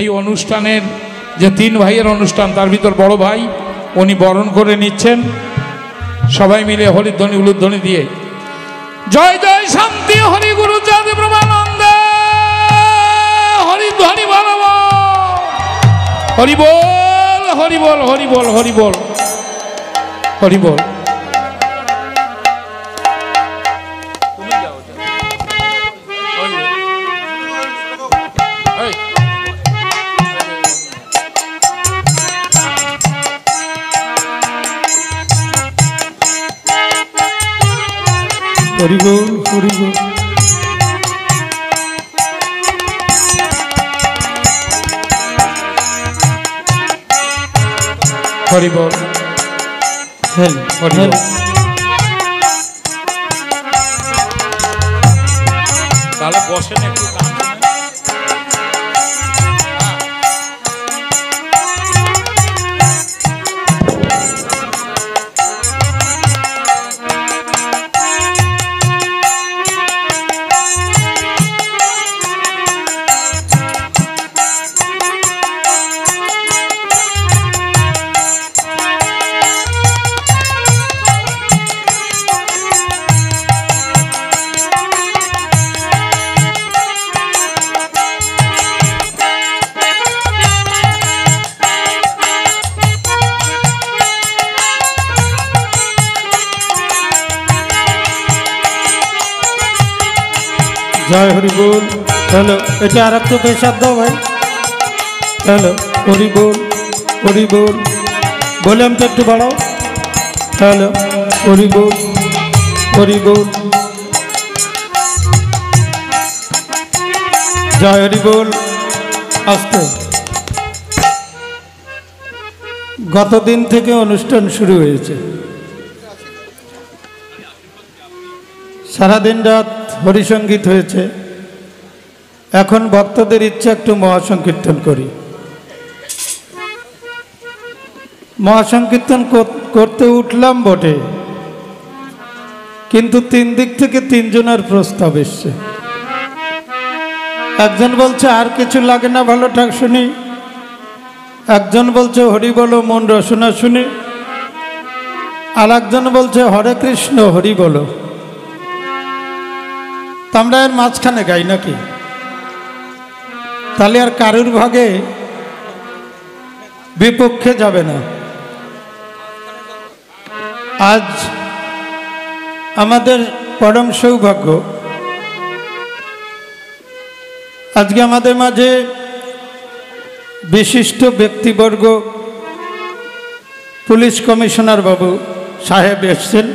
এই অনুষ্ঠানের যে তিন ভাইয়ের অনুষ্ঠান তার ভিতর বড় ভাই উনি বরণ করে নিচ্ছেন। সবাই মিলে হরিধ্বনি উলুধ্বনি দিয়ে জয় জয় শান্তি হরি গুরু চাঁদ ব্রহ্মানন্দে হরিধ্বনি বলব। হরি বল হরি বল হরি বল হরি বল হরি বল। হরি বল হরি বল। হরি বল হরি বল। তাহলে বসেন একটু। জয় হরি বল। চলো এটা আর একটু পেশার দাও ভাই। চলো হরি বল হরি বল। ভলিউমটা একটু বাড়াও। চলো হরি বল হরি বল। জয় হরি বল। আস্তে। গতদিন থেকে অনুষ্ঠান শুরু হয়েছে। সারাদিন রাত হরিসঙ্গীত হয়েছে। এখন ভক্তদের ইচ্ছা একটু মহাসংকীর্তন করি। মহাসংকীর্তন করতে উঠলাম বটে, কিন্তু তিন দিক থেকে তিনজনের প্রস্তাব এসছে। একজন বলছে আর কিছু লাগে না, ভালো ঠাক শুনি। একজন বলছে হরি বলো মন রসনা শুনি। আর একজন বলছে হরে কৃষ্ণ হরি বলো। আমরা এর মাঝখানে গাই নাকি? তাহলে আর কারুর ভাগে বিপক্ষে যাবে না। আজ আমাদের পরম সৌভাগ্য, আজকে আমাদের মাঝে বিশিষ্ট ব্যক্তিবর্গ পুলিশ কমিশনার বাবু সাহেব এসছেন।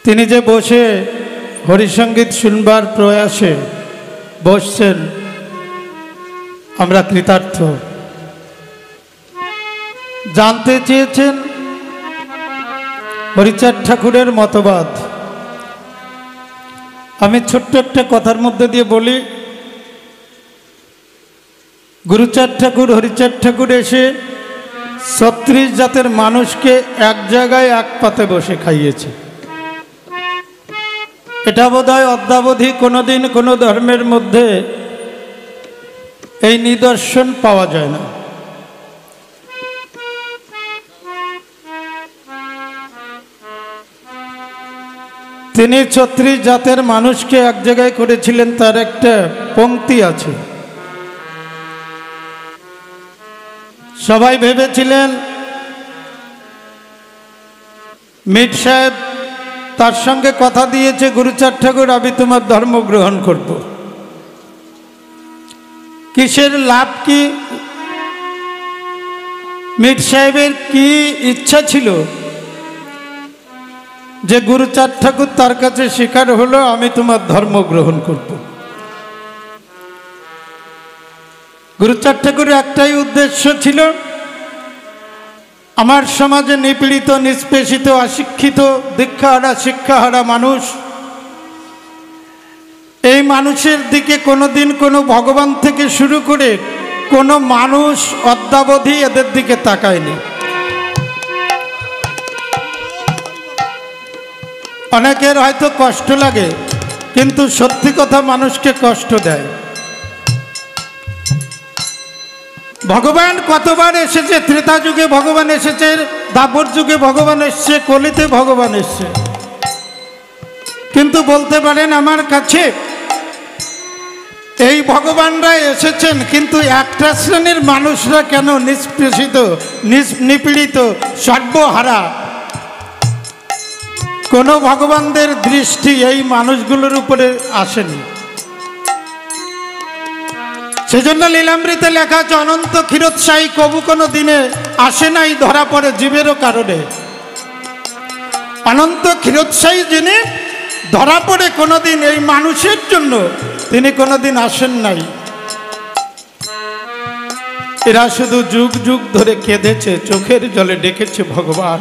তিনি যে বসে হরিসঙ্গীত শুনবার প্রয়াসে বসছেন, আমরা কৃতার্থ। জানতে চেয়েছেন হরিচাঁদ ঠাকুরের মতবাদ। আমি ছোট্ট একটা কথার মধ্যে দিয়ে বলি, গুরুচাঁদ ঠাকুর হরিচাঁদ ঠাকুর এসে ৩৬ জাতের মানুষকে এক জায়গায় এক পাতে বসে খাইয়েছে। এটা বোধহয় অদ্যাবধি কোনোদিন কোনো ধর্মের মধ্যে এই নিদর্শন পাওয়া যায় না। তিনি ৩৬ জাতের মানুষকে এক জায়গায় করেছিলেন, তার একটা পংক্তি আছে। সবাই ভেবেছিলেন মিট সাহেব তার সঙ্গে কথা দিয়েছে, গুরুচাঁদ ঠাকুর আমি তোমার ধর্ম গ্রহণ করব। কিসের লাভ কি? মিট সাহেবের কি ইচ্ছা ছিল যে গুরুচাঁদ ঠাকুর তার কাছে স্বীকার হলো আমি তোমার ধর্ম গ্রহণ করব। গুরুচাঁদ ঠাকুরের একটাই উদ্দেশ্য ছিল, আমার সমাজে নিপীড়িত নিষ্পেষিত অশিক্ষিত দীক্ষাহারা শিক্ষাহারা মানুষ, এই মানুষের দিকে কোনোদিন কোনো ভগবান থেকে শুরু করে কোনো মানুষ অদ্যাবধি এদের দিকে তাকায়নি। অনেকের হয়তো কষ্ট লাগে, কিন্তু সত্যি কথা মানুষকে কষ্ট দেয়। ভগবান কতবার এসেছে, ত্রেতা যুগে ভগবান এসেছে, দাপর যুগে ভগবান এসছে, কলিতে ভগবান এসছে। কিন্তু বলতে পারেন আমার কাছে এই ভগবানরা এসেছেন, কিন্তু একটা শ্রেণীর মানুষরা কেন নিষ্পেষিত, নিপীড়িত, সর্বহারা? কোনো ভগবানদের দৃষ্টি এই মানুষগুলোর উপরে আসেনি। সেজন্য লীলামৃতে লেখা আছে, অনন্ত ক্ষীরোৎসাহী কবু কোনো দিনে আসে নাই ধরা পড়ে জীবেরও কারণে। অনন্ত ক্ষীরোৎসাহী যিনি ধরা পড়ে কোনোদিন এই মানুষের জন্য, তিনি কোনোদিন আসেন নাই। এরা শুধু যুগ যুগ ধরে কেঁদেছে, চোখের জলে ডেকেছে, ভগবান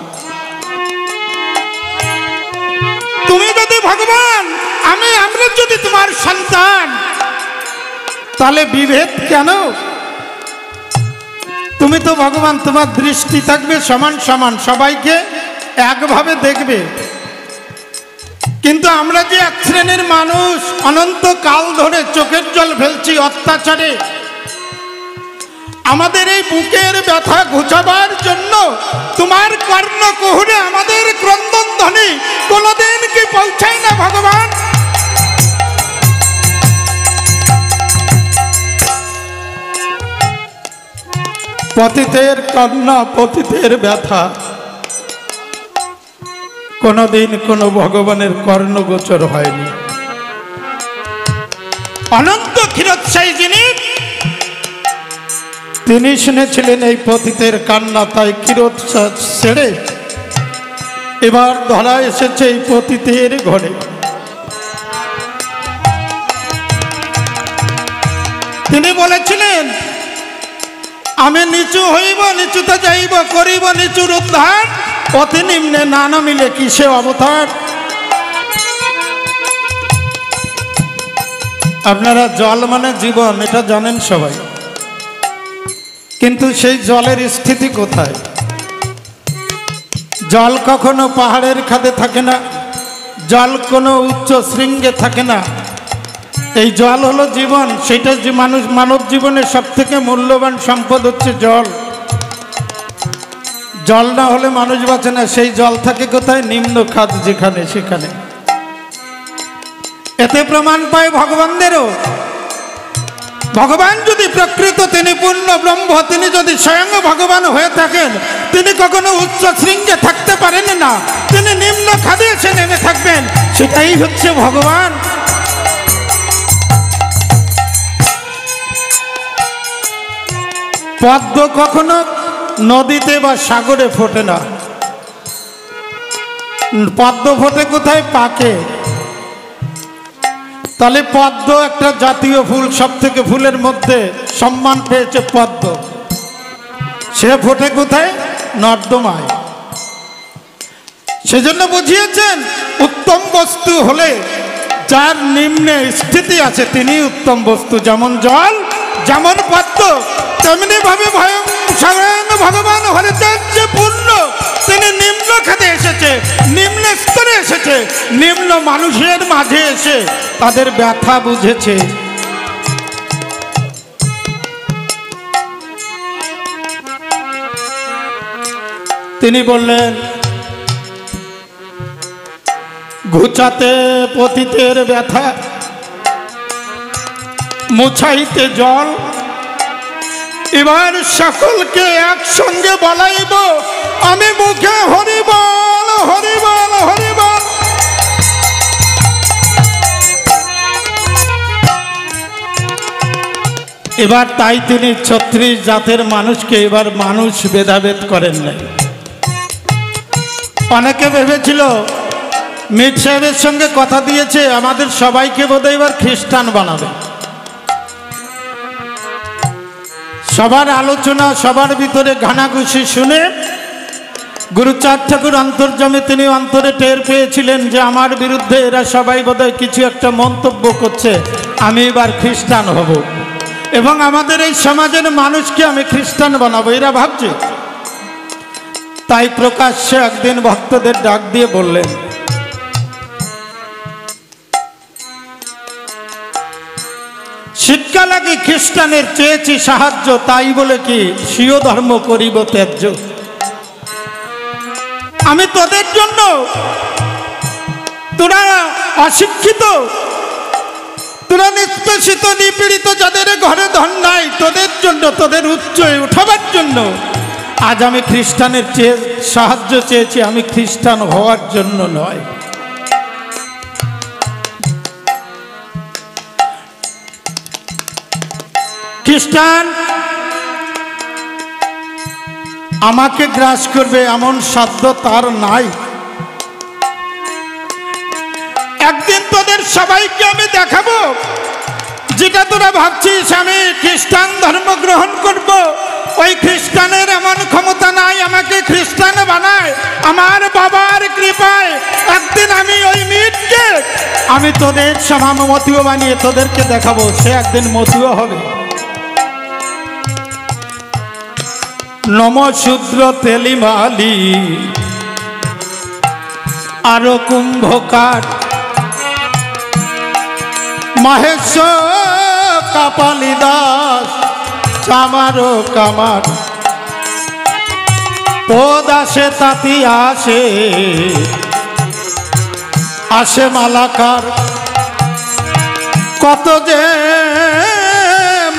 তুমি যদি ভগবান, আমরা যদি তোমার সন্তান, তাহলে বিভেদ কেন? তুমি তো ভগবান, তোমার দৃষ্টি থাকবে সমান সমান, সবাইকে একভাবে দেখবে। কিন্তু আমরা যে এক শ্রেণীর মানুষ অনন্ত কাল ধরে চোখের জল ফেলছি অত্যাচারে, আমাদের এই বুকের ব্যথা ঘুচাবার জন্য তোমার কর্ণকুহরে আমাদের ক্রন্দন ধ্বনি কোনদিন কি পৌঁছায় না ভগবান? পতিতের কান্না, পতিতের ব্যথা কোনদিন কোনো ভগবানের কর্ণগোচর হয়নি। অনন্ত ক্ষীরোৎসাহী যিনি, তিনি শুনেছিলেন এই পতিতের কান্না, তাই ক্ষীরোৎসাহ ছেড়ে এবার ধরা এসেছে এই পতিতের ঘরে। তিনি বলেছিলেন, আমি নিচু হইব, নিচুতে যাইব, করিব নিচুর উদ্ধার, পথে নিম্নে না নামিলে কিসে অবতার। আপনারা জল মানে জীবন, এটা জানেন সবাই, কিন্তু সেই জলের স্থিতি কোথায়? জল কখনো পাহাড়ের খাদে থাকে না, জল কোনো উচ্চ শৃঙ্গে থাকে না। এই জল হলো জীবন, সেটা যে মানব জীবনের সব থেকে মূল্যবান সম্পদ হচ্ছে জল। জল না হলে মানুষ বাঁচে না। সেই জল থাকে কোথায়? নিম্ন খাদ যেখানে সেখানে। এতে প্রমাণ পায় ভগবানদেরও, ভগবান যদি প্রকৃত, তিনি পূর্ণ ব্রহ্ম, তিনি যদি স্বয়ং ভগবান হয়ে থাকেন, তিনি কখনো উচ্চ শৃঙ্গে থাকতে পারেন না, তিনি নিম্ন খাদে এসে নেমে থাকবেন। সেটাই হচ্ছে ভগবান। পদ্ম কখনো নদীতে বা সাগরে ফোটে না, পদ্ম ফোটে কোথায়? পাকে। তাহলে পদ্ম একটা জাতীয় ফুল, সব থেকে ফুলের মধ্যে সম্মান পেয়েছে পদ্ম, সে ফোটে কোথায়? নর্দমায়। সেজন্য বুঝিয়েছেন, উত্তম বস্তু হলে যার নিম্নে স্থিতি আছে তিনি উত্তম বস্তু। যেমন জল, যেমন পদ্ম, তেমনি ভাবে স্বয়ং ভগবান হরিদেব যে পূর্ণ, তিনি নিম্ন খাতে এসেছে, নিম্ন স্তরে এসেছে, নিম্ন মানুষের মাঝে এসে তাদের ব্যথা বুঝেছে। তিনি বললেন, ঘুচাতে পতিতের ব্যথা, মুছাইতে জল, এবার সকলকে একসঙ্গে বলাইব, আমি মুখে হরিবল হরিবল হরিবল। এবার তাই তিনি ৩৬ জাতের মানুষকে এবার মানুষ ভেদাভেদ করেন নাই। অনেকে ভেবেছিল মির সাহেবের সঙ্গে কথা দিয়েছে, আমাদের সবাইকে বোধহয় এবার খ্রিস্টান বানাবে। সবার আলোচনা, সবার ভিতরে ঘানাঘুষি শুনে গুরুচাঁদ ঠাকুর অন্তর্যামী, তিনি অন্তরে টের পেয়েছিলেন যে আমার বিরুদ্ধে এরা সবাই বোধহয় কিছু একটা মন্তব্য করছে, আমি এবার খ্রিস্টান হব এবং আমাদের এই সমাজের মানুষকে আমি খ্রিস্টান বানাবো, এরা ভাবছে। তাই প্রকাশ্যে একদিন ভক্তদের ডাক দিয়ে বললেন, শিক্ষা লাগে আমি খ্রিস্টানের চেয়েছি সাহায্য, তাই বলে কি স্বীয় ধর্ম করিব ত্যায্য? আমি তোদের জন্য, তোরা অশিক্ষিত, তোরা নিষ্পেষিত নিপীড়িত, যাদের ঘরে ধন নাই, তোদের জন্য, তোদের উচ্চে উঠাবার জন্য আজ আমি খ্রিস্টানের সাহায্য চেয়েছি। আমি খ্রিস্টান হওয়ার জন্য নয়। খ্রিস্টান আমাকে গ্রাস করবে এমন সাধ্য তার নাই। একদিন তোদের সবাইকে আমি দেখাবো, যেটা তোরা ভাবছিস আমি খ্রিস্টান ধর্ম গ্রহণ করব, ওই খ্রিস্টানের এমন ক্ষমতা নাই আমাকে খ্রিস্টান বানায়। আমার বাবার কৃপায় একদিন আমি ওই মিটকে আমি তোদের সমাম মতুয়া বানিয়ে তোদেরকে দেখাবো, সে একদিন মতুয়া হবে। নমশূদ্র তেলিমালি আরো কুম্ভকার মহেশ কাপালি দাস চামারো কামার পদ আসে তাতি আসে আসে মালাকার। কত যে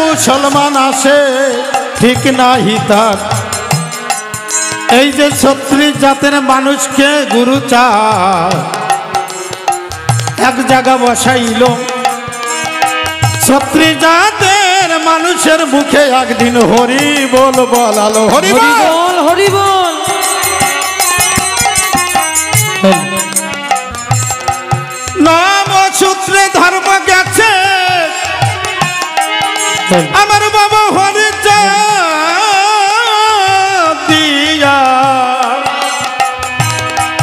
মুসলমান আসে ঠিক নাহি তার। এই যে ৩৬ জাতের মানুষকে গুরু চায় এক জায়গা বসাইল, ৩৬ জাতের মানুষের মুখে একদিন হরি বল বলালো, হরি বল হরি বল। নাম সূত্রে ধর্ম গেছে আমার বাবা হরি দিয়া,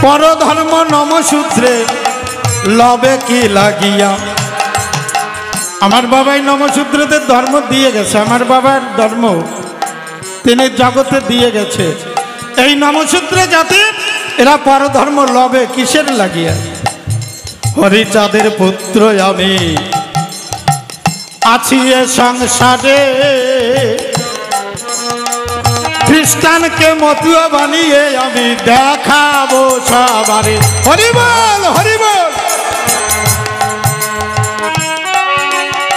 পরধর্ম নমসূত্রে লবে কি লাগিয়া। আমার বাবাই নমসূত্রদের ধর্ম দিয়ে গেছে, আমার বাবার ধর্ম তিনি জগতে দিয়ে গেছে। এই নমসূত্রে জাতি এরা পরধর্ম লবে কিসের লাগিয়া। হরিচাঁদের পুত্র আমি আছি এ সংসারে, খ্রিস্টানকে মতুয়া বানিয়ে আমি দেখাবো সবারে, হরি বল হরি বল।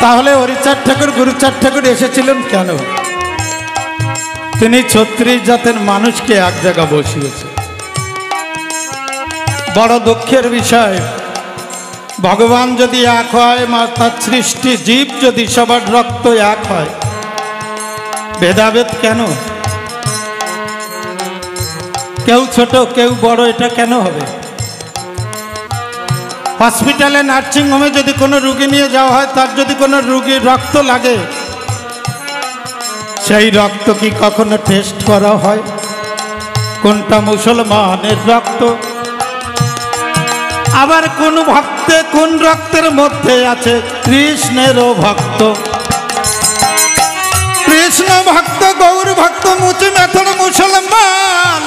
তাহলে হরিচাঁদ ঠাকুর গুরুচাঁদ ঠাকুর এসেছিলেন কেন? তিনি ৩৬ জাতের মানুষকে এক জায়গা বসিয়েছে। বড় দুঃখের বিষয়, ভগবান যদি এক হয়, তার সৃষ্টি জীব যদি সবার রক্ত এক হয়, ভেদাভেদ কেন? কেউ ছোট কেউ বড়, এটা কেন হবে? হসপিটালে নার্সিং হোমে যদি কোনো রুগী নিয়ে যাওয়া হয়, তার যদি কোনো রুগীর রক্ত লাগে, সেই রক্ত কি কখনো টেস্ট করা হয় কোনটা মুসলমানের রক্ত? আবার কোন ভক্তে কোন রক্তের মধ্যে আছে কৃষ্ণেরও ভক্ত, কৃষ্ণ ভক্ত গৌর ভক্ত মুচি মেথর মুসলমান,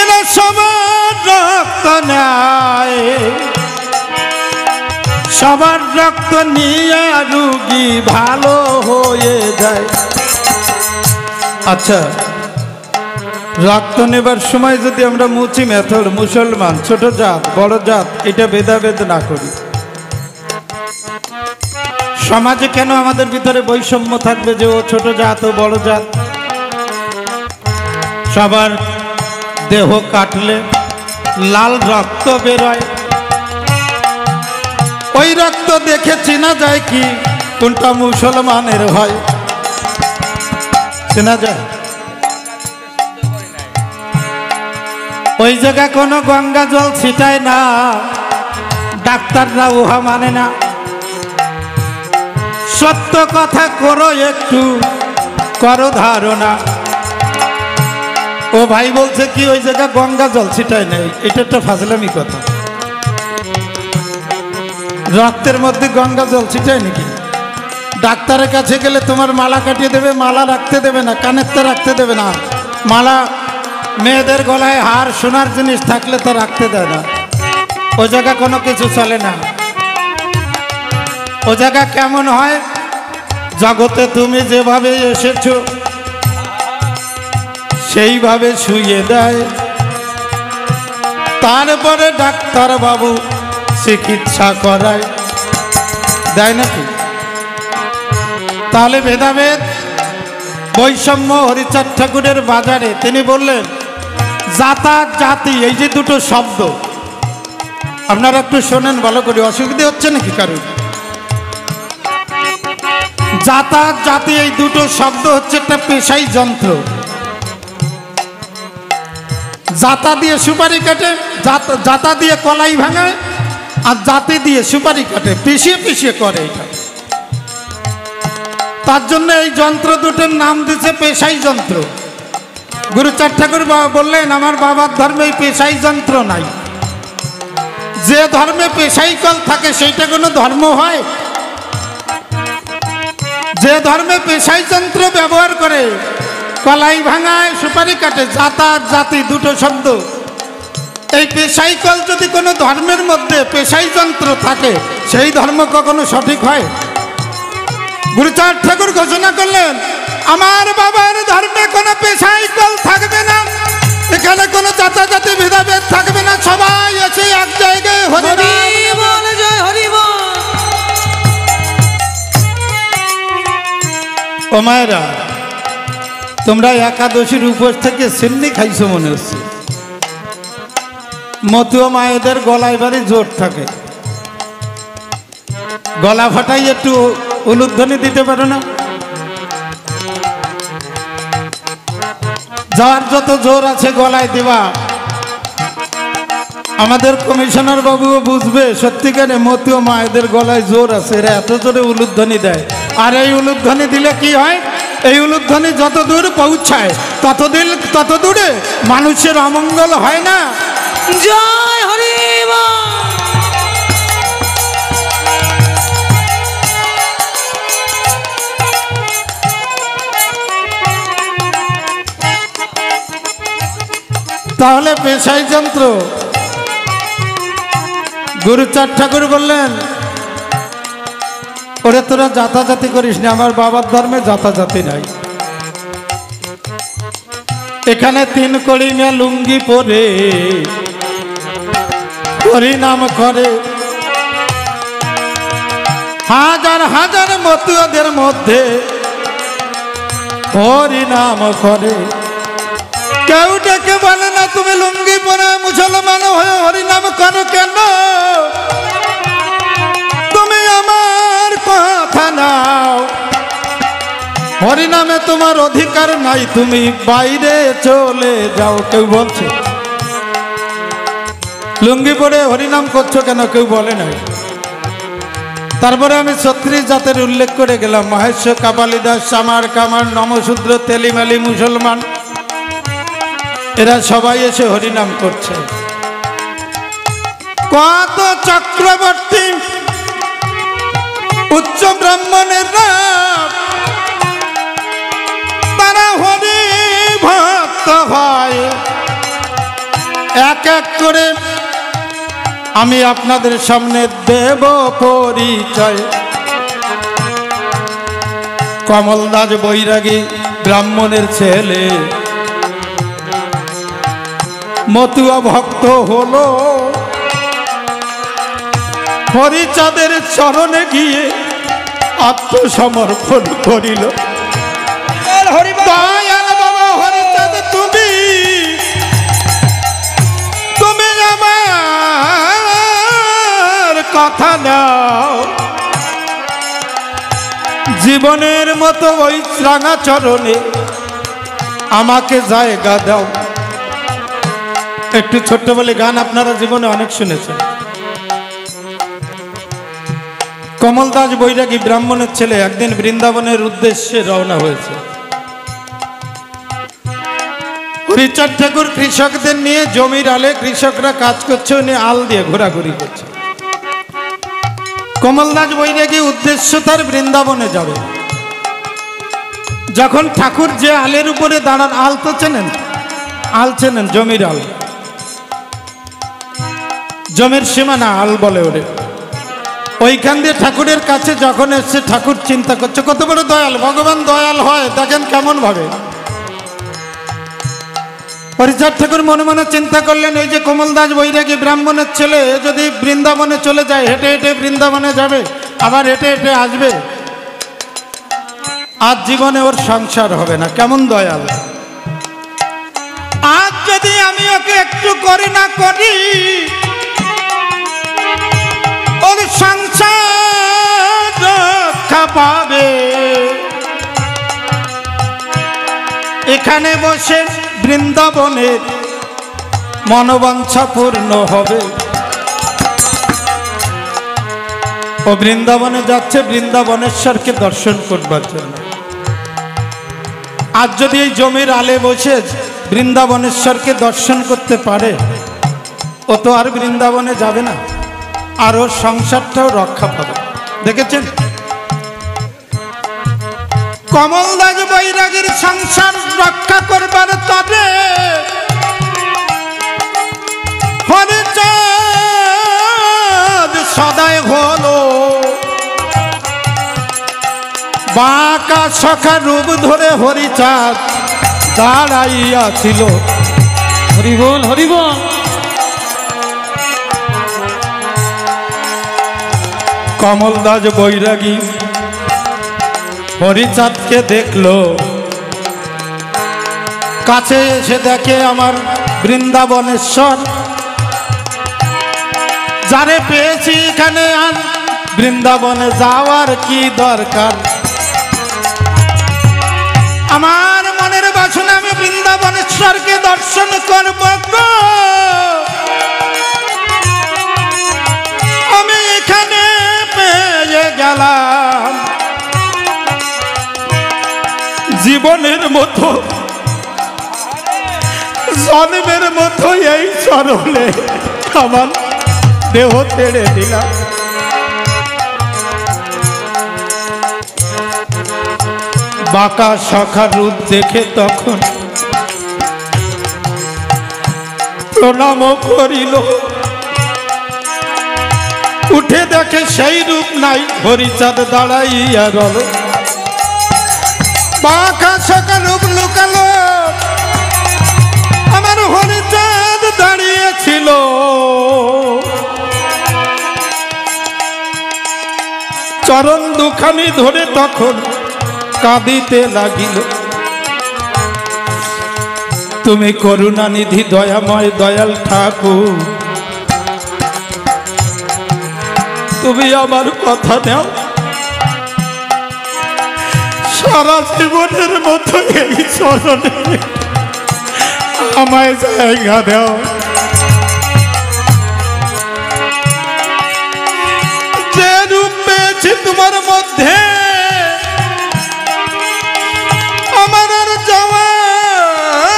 এরা সবার রক্ত নেয়, সবার রক্ত নিয়ে রুগী ভালো হয়ে যায়। আচ্ছা, রক্ত নেবার সময় যদি আমরা মুচি মেথর মুসলমান, ছোট জাত বড় জাত, এটা ভেদাভেদ না করি, সমাজে কেন আমাদের ভিতরে বৈষম্য থাকবে যে ও ছোট জাত ও বড় জাত? সবার দেহ কাটলে লাল রক্ত বেরোয়, ওই রক্ত দেখে চেনা যায় কি কোনটা মুসলমানের হয়? চেনা যায়? ওই জায়গা কোনো গঙ্গা জল ছিটায় না, ডাক্তাররা উহা মানে না। সত্য কথা করো, একটু করো ধারণা। ও ভাই বলছে কি ওই জায়গা গঙ্গা জল ছিটায় নেই, এটা একটা ফাজলামি কথা। রক্তের মধ্যে গঙ্গা জল ছিটায় নাকি? ডাক্তারের কাছে গেলে তোমার মালা কাটিয়ে দেবে, মালা রাখতে দেবে না, কানেরটা রাখতে দেবে না, মালা মেয়েদের গলায় হার সোনার জিনিস থাকলে তো রাখতে দেয় না, ওই জায়গা কোনো কিছু চলে না। ও জায়গা কেমন হয়, জগতে তুমি যেভাবে এসেছো সেইভাবে শুইয়ে দেয়, তারপরে ডাক্তার বাবু চিকিৎসা করায়, দেয় নাকি? তাহলে ভেদাভেদ বৈষম্য হরিচাঁদ ঠাকুরের বাজারে তিনি বললেন জাতা জাতি, এই যে দুটো শব্দ আপনারা একটু শোনেন ভালো করে, অসুবিধা হচ্ছে নাকি কারণ? জাতা জাতি এই দুটো শব্দ হচ্ছে একটা পেশাই যন্ত্র। জাতা দিয়ে সুপারি কাটে, জাতা দিয়ে কলাই ভাঙায়, আর জাতি দিয়ে সুপারি কাটে, পিষিয়ে পিষিয়ে করে এটা। তার জন্য এই যন্ত্র দুটোর নাম দিচ্ছে পেশাই যন্ত্র। গুরুচাঁদ ঠাকুর বললেন আমার বাবার ধর্মে এই পেশাই যন্ত্র নাই। যে ধর্মে পেশাই কল থাকে সেইটা কোনো ধর্ম হয়? যে ধর্মে পেশাই যন্ত্র ব্যবহার করে, কলাই ভাঙায় সুপারি কাটে, জাতা জাতি দুটো শব্দ, এই পেশাই কল যদি কোনো ধর্মের মধ্যে পেশাই যন্ত্র থাকে সেই ধর্ম কখনো সঠিক হয়? গুরুচাঁদ ঠাকুর ঘোষণা করলেন আমার বাবার ধর্মে কোনো পেশাই কল থাকবে না, এখানে কোনো জাতাজাতি ভেদাভেদ থাকবে না, সবাই এসে এক জায়গায় হরি বল জয় হরি বল। ও মায়েরা, তোমরা একাদশীর উপোস থেকে সিন্নি খাইছো মনে হচ্ছে। মতুয়া মায়েদের গলায় ভারী জোর থাকে, গলা ফাটাই একটু উলুধ্বনি দিতে পারো না? যার যত জোর আছে গলায় দিবা। আমাদের কমিশনার বাবুও বুঝবে সত্যিকারে মতুয়া মায়েদের গলায় জোর আছে, এরা এত জোরে উলুধ্বনি দেয়। আর এই উলুধ্বনি দিলে কি হয়, এই উলুধ্বনি যত দূর পৌঁছায় তত দূরে মানুষের অমঙ্গল হয় না। জয় হরি বল। তাহলে পেশাই যন্ত্র। গুরুচাঁদ ঠাকুর বললেন ওরে তোরা জাতাজাতি করিস না, আমার বাবার ধর্মে জাতাজাতি নাই। এখানে 3 কড়িঙা লুঙ্গি পরে হরিনাম করে, হাজার হাজার মতুয়াদের মধ্যে হরিনাম করে। কেউ ডেকে বলে না তুমি লুঙ্গি পরে মুসলমান হয়ে হরিনাম করো কেন? তুমি আমার কথা নাও, হরিনামে তোমার অধিকার নাই, তুমি বাইরে চলে যাও। কেউ বলছে লুঙ্গি পরে হরিনাম করছো কেন? কেউ বলে নাই। তারপরে আমি 36 জাতের উল্লেখ করে গেলাম, মহেশ, কাপালিদাস, সামার, কামার, নমশূদ্র, তেলিমালি মুসলমান, এরা সবাই এসে হরিনাম করছে। কত চক্রবর্তী উচ্চ ব্রাহ্মণের তারা হরি ভক্ত হয়। এক এক করে আমি আপনাদের সামনে দেব পরিচয়। কমলদাস বৈরাগী ব্রাহ্মণের ছেলে, মতুয়া ভক্ত হলো, হরিচাঁদের চরণে গিয়ে আত্মসমর্পণ করিল। দয়াল বাবা হরিচাঁদ তুমি আমার কথা নাও, জীবনের মতো ওই রাঙা চরণে আমাকে জায়গা দাও। একটু ছোট্ট বলে গান আপনারা জীবনে অনেক শুনেছেন। কমলদাস বৈরাগী ব্রাহ্মণের ছেলে একদিন বৃন্দাবনের উদ্দেশ্যে রওনা হয়েছে। হরিচাঁদ ঠাকুর কৃষকদের নিয়ে জমির আলে, কৃষকরা কাজ করছে, উনি আল দিয়ে ঘোরাঘুরি করছে। কমলদাস বৈরাগী উদ্দেশ্য তার বৃন্দাবনে যাবে। যখন ঠাকুর যে আলের উপরে দাঁড়ান, আল তো চেনেন, আল চেনেন, জমির আল, জমির সীমানা আল বলে ওরে। ওইখান দিয়ে ঠাকুরের কাছে যখন এসছে ঠাকুর চিন্তা করছে কত বড় দয়াল, ভগবান দয়াল হয় দেখেন কেমন ভাবে। হরিচাঁদ ঠাকুর মনে মনে চিন্তা করলেন, এই যে কমলদাস বৈরাগী ব্রাহ্মণের ছেলে যদি বৃন্দাবনে চলে যায়, হেঁটে হেঁটে বৃন্দাবনে যাবে, আবার হেঁটে হেঁটে আসবে, আজ জীবনে ওর সংসার হবে না, কেমন দয়াল। আজ যদি আমি ওকে একটু করি না করি, ওর সংসার রক্ষা পাবে। এখানে বসে বৃন্দাবনের মনোবাঞ্ছা পূর্ণ হবে। ও বৃন্দাবনে যাচ্ছে বৃন্দাবনেশ্বরকে দর্শন করবার জন্য। আজ যদি এই জমির আলে বসে বৃন্দাবনেশ্বরকে দর্শন করতে পারে, ও তো আর বৃন্দাবনে যাবে না, আর ওর সংসারটাও রক্ষা পাবে। দেখেছেন কমলদাস বৈরাগীর সংসার রক্ষা করবার তবে হরিচাঁদ সদাই হলো বাঁকা সখা রূপ ধরে হরিচাঁদ দাঁড়াইয়াছিল। হরি বল হরি বল। কমলদাস বৈরাগী হরিচাঁদকে দেখলো, কাছে এসে দেখে আমার বৃন্দাবনেশ্বর, যারে পেয়েছি এখানে আর বৃন্দাবনে যাওয়ার কি দরকার। আমার মনের বাসনা আমি বৃন্দাবনেশ্বরকে দর্শন করব, আমি এখানে পেয়ে গেলাম। জীবনের মতো জন্মের মতো এই চরণে আমার দেহ ছেড়ে দিলাম। বাঁকা সখা রূপ দেখে তখন প্রণাম করিল, উঠে দেখে সেই রূপ নাই, হরিচাঁদ দাঁড়াইয়া রল। বাঁকা সখা রূপ লুকালো, আমার হরিচাঁদ দাঁড়িয়েছিল। চরণ দুখানি ধরে তখন কাঁদিতে লাগিল। তুমি করুণানিধি দয়াময় দয়াল ঠাকুর, তুমি আমার কথা দাও, সারা জীবনের মতো এই চরণে আমায় জায়গা দাও। যে রূপ পেয়েছি তোমার মধ্যে আমার আর যাওয়ার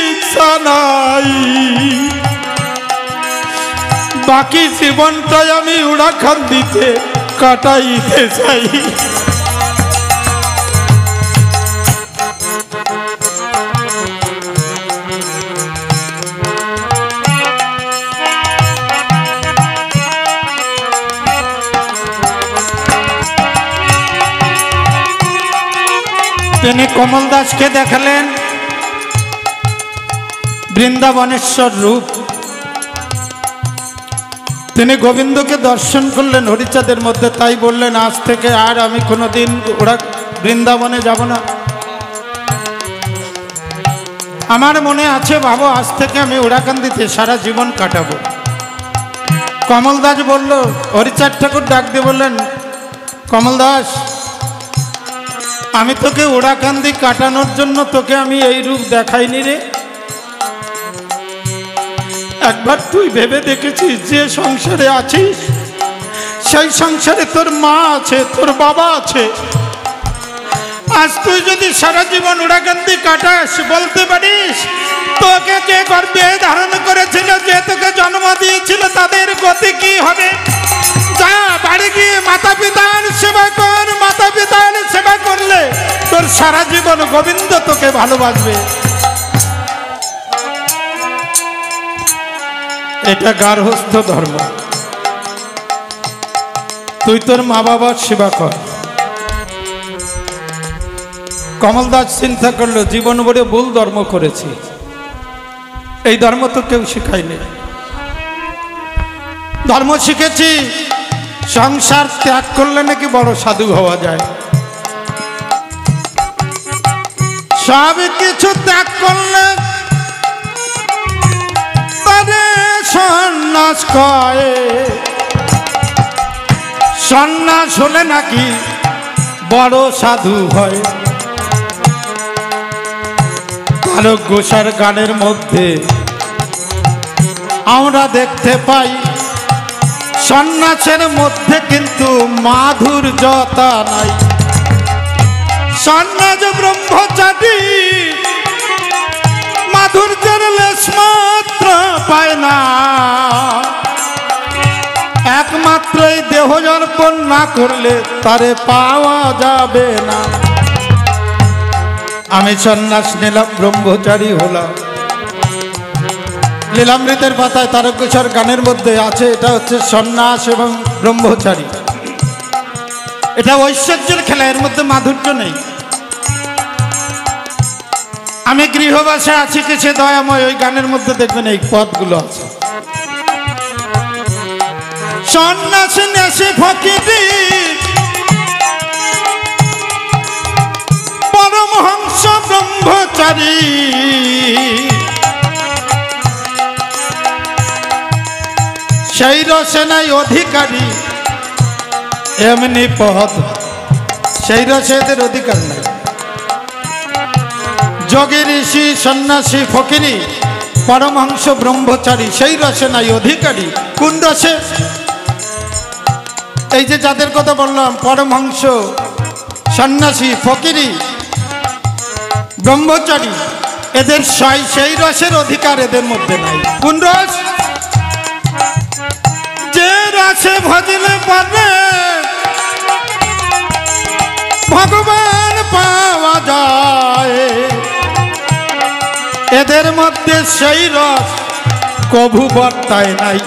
ইচ্ছা নাই, বাকি জীবনটাই আমি উড়াখান্দিতে কাটাইতে চাই। তিনি কমলদাসকে দেখালেন বৃন্দাবনেশ্বর রূপ। তিনি গোবিন্দকে দর্শন করলেন হরিচাঁদের মধ্যে, তাই বললেন আজ থেকে আর আমি কোনোদিন ওরা বৃন্দাবনে যাব না। আমার মনে আছে ভাবো, আজ থেকে আমি ওড়াকান্দিতে সারা জীবন কাটাবো। কমলদাস বলল, হরিচাঁদ ঠাকুর ডাক দিয়ে বললেন, কমলদাস আমি তোকে ওড়াকান্দি কাটানোর জন্য তোকে আমি এই রূপ দেখাইনি রে। একবার তুই ভেবে দেখেছিস যে সংসারে আছিস সেই সংসারে তোর মা আছে, তোর বাবা আছে। আজ তুই যদি সারা জীবন ওড়াকান্দি কাটাস, বলতে পারিস তোকে যে গর্ভে ধারণ করেছিল, যে তোকে জন্ম দিয়েছিল, তাদের গতি কি হবে? যা বাড়ি গিয়ে মাতা পিতার সেবা কর। মাতা পিতার সেবা করলে তোর সারা জীবন গোবিন্দ তোকে ভালোবাসবে। এটা গার্হস্থ্য ধর্ম। তুই তোর মা বাবার সেবা কর। কমলদাস চিন্তা করলো জীবন ভরে ভুল ধর্ম করেছি, এই ধর্ম তো কেউ শেখায়নি। ধর্ম শিখেছি সংসার ত্যাগ করলে নাকি বড় সাধু হওয়া যায়। সব কিছু ত্যাগ করলে তারে সন্ন্যাস কয়, সন্ন্যাস হলে নাকি বড় সাধু হয়। তারক ঘোষার গানের মধ্যে আমরা দেখতে পাই সন্ন্যাসের মধ্যে কিন্তু মাধুর্যতা নাই। সন্ন্যাস ব্রহ্মচারী মাধুর্যের লেশ মাত্র পায় না, একমাত্র এই দেহ অর্পণ না করলে তারে পাওয়া যাবে না। আমি সন্ন্যাস নিলাম, ব্রহ্মচারী হলাম। লীলামৃতের পাতায় তারক ঘোষার গানের মধ্যে আছে, এটা হচ্ছে সন্ন্যাস এবং ব্রহ্মচারী। এটা ঐশ্বর্যের খেলা, এর মধ্যে মাধুর্য নেই। আমি গৃহবাসে আছি কিছু দয়াময়, ওই গানের মধ্যে দেখবেন এই পদগুলো আছে। সন্ন্যাস নেশে ফকিরি পরমহংস ব্রহ্মচারী, সেই রসে নাই অধিকারী। এমনি পদ সেই রসে এদের অধিকার নাই। যোগী ঋষি সন্ন্যাসী ফকিরি পরমহংস ব্রহ্মচারী, সেই রসে নাই অধিকারী। কোন রসে? এই যে যাদের কথা বললাম, পরমহংস সন্ন্যাসী ফকিরি ব্রহ্মচারী, এদের সেই রসের অধিকার এদের মধ্যে নাই। কোন রস? যে রসে ভজলে পারে ভগবান পাওয়া যায়, এদের মধ্যে সেই রস কভু বর্তায় নাই।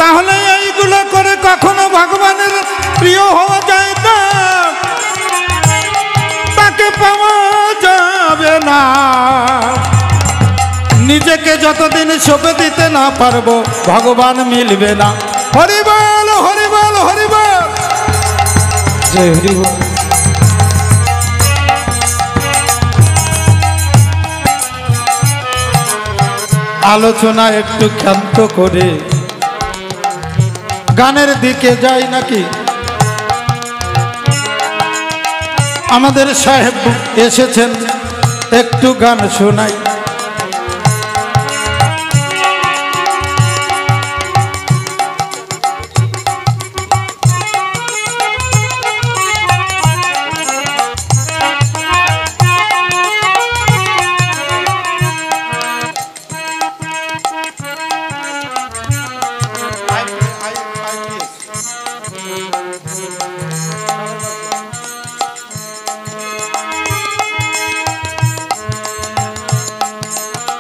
তাহলে এইগুলো করে কখনো ভগবানের প্রিয় হওয়া যায় না, তাকে পাওয়া যাবে না। নিজেকে যতদিন সঁপে দিতে না পারবো ভগবান মিলবে না। হরি বল, হরি বল, হরি বল, জয় হরি বল। আলোচনা একটু ক্ষান্ত করে গানের দিকে যাই নাকি? আমাদের সাহেব এসেছেন, একটু গান শোনাই।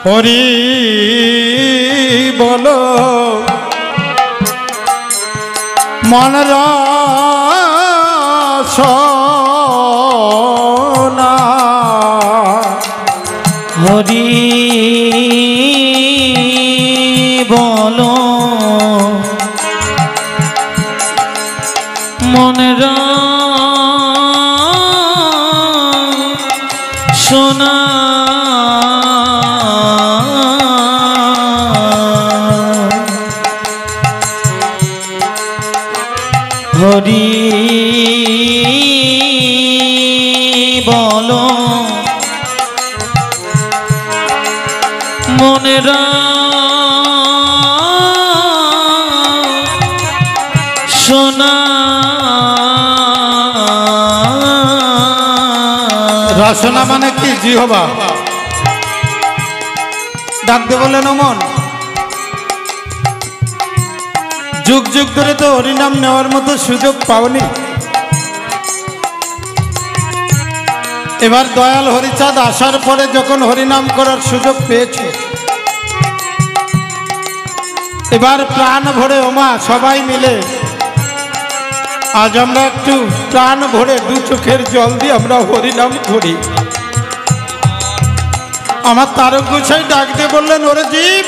হরি বলো মন রসনা, হরি বলো মন রসনা, হরি বলো মনে সোনা। রসনা মানে কি? জিহবা ডাকতে বলেন মন। যুগ যুগ ধরে তো হরিনাম নেওয়ার মতো সুযোগ পাওনি। এবার দয়াল হরিচাঁদ আসার পরে যখন হরিনাম করার সুযোগ পেয়েছে, এবার প্রাণ ভরে ওমা সবাই মিলে আজ আমরা একটু প্রাণ ভরে দু চোখের জল দিয়ে আমরা হরিনাম করি। আমার তারক গোসাই ডাক দিয়ে বললেন, ওরে জীব,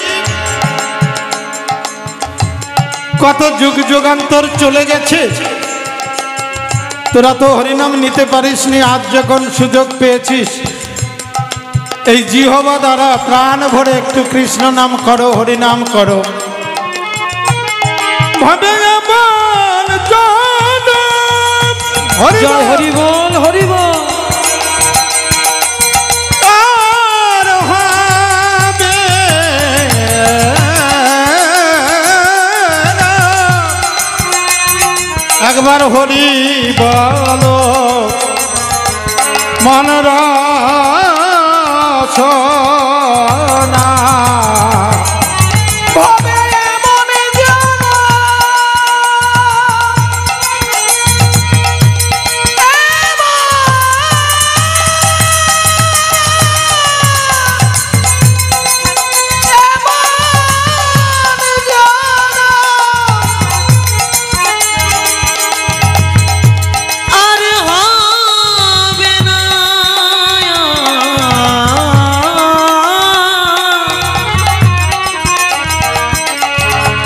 কত যুগ যুগান্তর চলে গেছে, তোরা তো হরিনাম নিতে পারিসনি, আজ যখন সুযোগ পেয়েছিস এই জিহবা দ্বারা প্রাণ ভরে একটু কৃষ্ণ নাম করো, হরিনাম করো। জয় হরি বল, হরি বল। একবার হরি বলো মন রসনা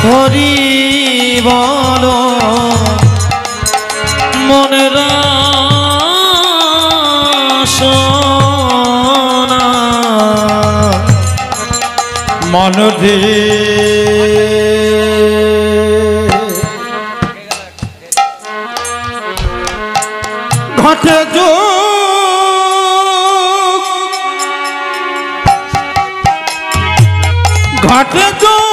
হরি বলো মনের সোনা মন রে ঘটে যোগ ঘটে যোগ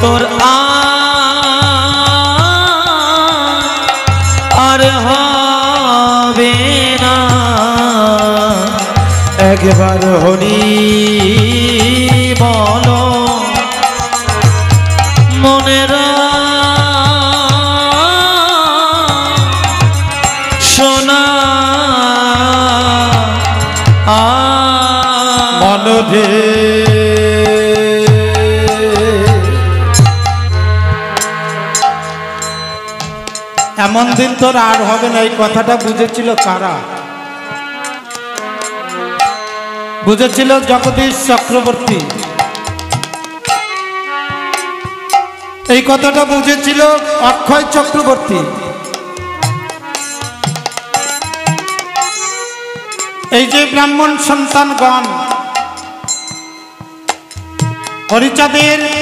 তোর আর হবে না। একবার হরি বলো মনের সোনা মন রে এমন দিন তোর আর হবে না। এই কথাটা বুঝেছিল কারা? বুঝেছিল জগদীশ চক্রবর্তী। এই কথাটা বুঝেছিল অক্ষয় চক্রবর্তী। এই যে ব্রাহ্মণ সন্তানগণ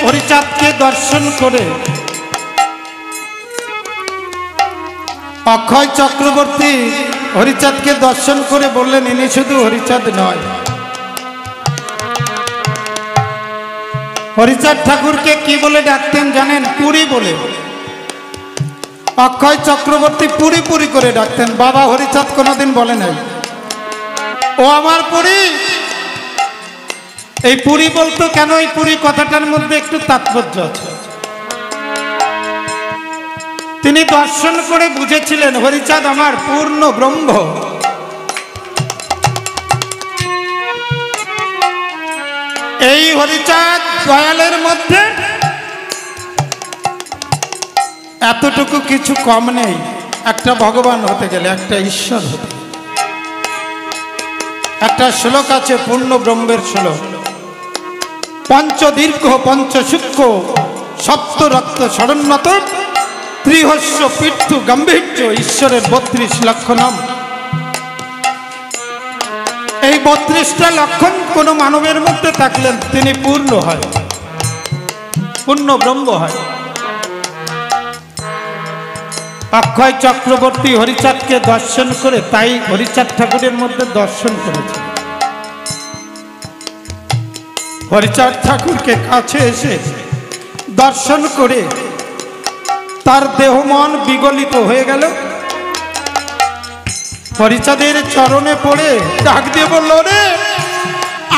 হরিচাঁদকে দর্শন করে অক্ষয় চক্রবর্তী হরিচাঁদকে দর্শন করে বললেন, ইনি শুধু হরিচাঁদ নয়, হরিচাঁদ ঠাকুরকে কি বলে ডাকতেন জানেন? পুরী বলে। অক্ষয় চক্রবর্তী পুরী পুরী করে ডাকতেন। বাবা হরিচাঁদ কোনোদিন বলে নাই ও আমার পুরী। এই পুরী বলতো কেন? এই পুরী কথাটার মধ্যে একটু তাৎপর্য আছে। তিনি দর্শন করে বুঝেছিলেন হরিচাঁদ আমার পূর্ণ ব্রহ্ম। এই হরিচাঁদ দয়ালের মধ্যে এতটুকু কিছু কম নেই। একটা ভগবান হতে গেলে একটা ঈশ্বর হতে, একটা শ্লোক আছে পূর্ণ ব্রহ্মের শ্লোক, পঞ্চদীর্ঘ পঞ্চসূক্ষ্ম সপ্তরত্ন শরণ্যত ত্রিহস্য পীর্থ গম্ভীর্য ঈশ্বরের 32 লক্ষ নাম। এই 32টা লক্ষণ কোন মানবের মধ্যে থাকলেন তিনি পূর্ণ হয়, পূর্ণ ব্রহ্ম হয়। অক্ষয় চক্রবর্তী হরিচাঁদকে দর্শন করে, তাই হরিচাঁদ ঠাকুরের মধ্যে দর্শন করেছে। হরিচাঁদ ঠাকুরকে কাছে এসে দর্শন করে তার দেহ মন বিগলিত হয়ে গেল। হরিচাঁদের চরণে পড়ে ডাক দিয়ে বলল, রে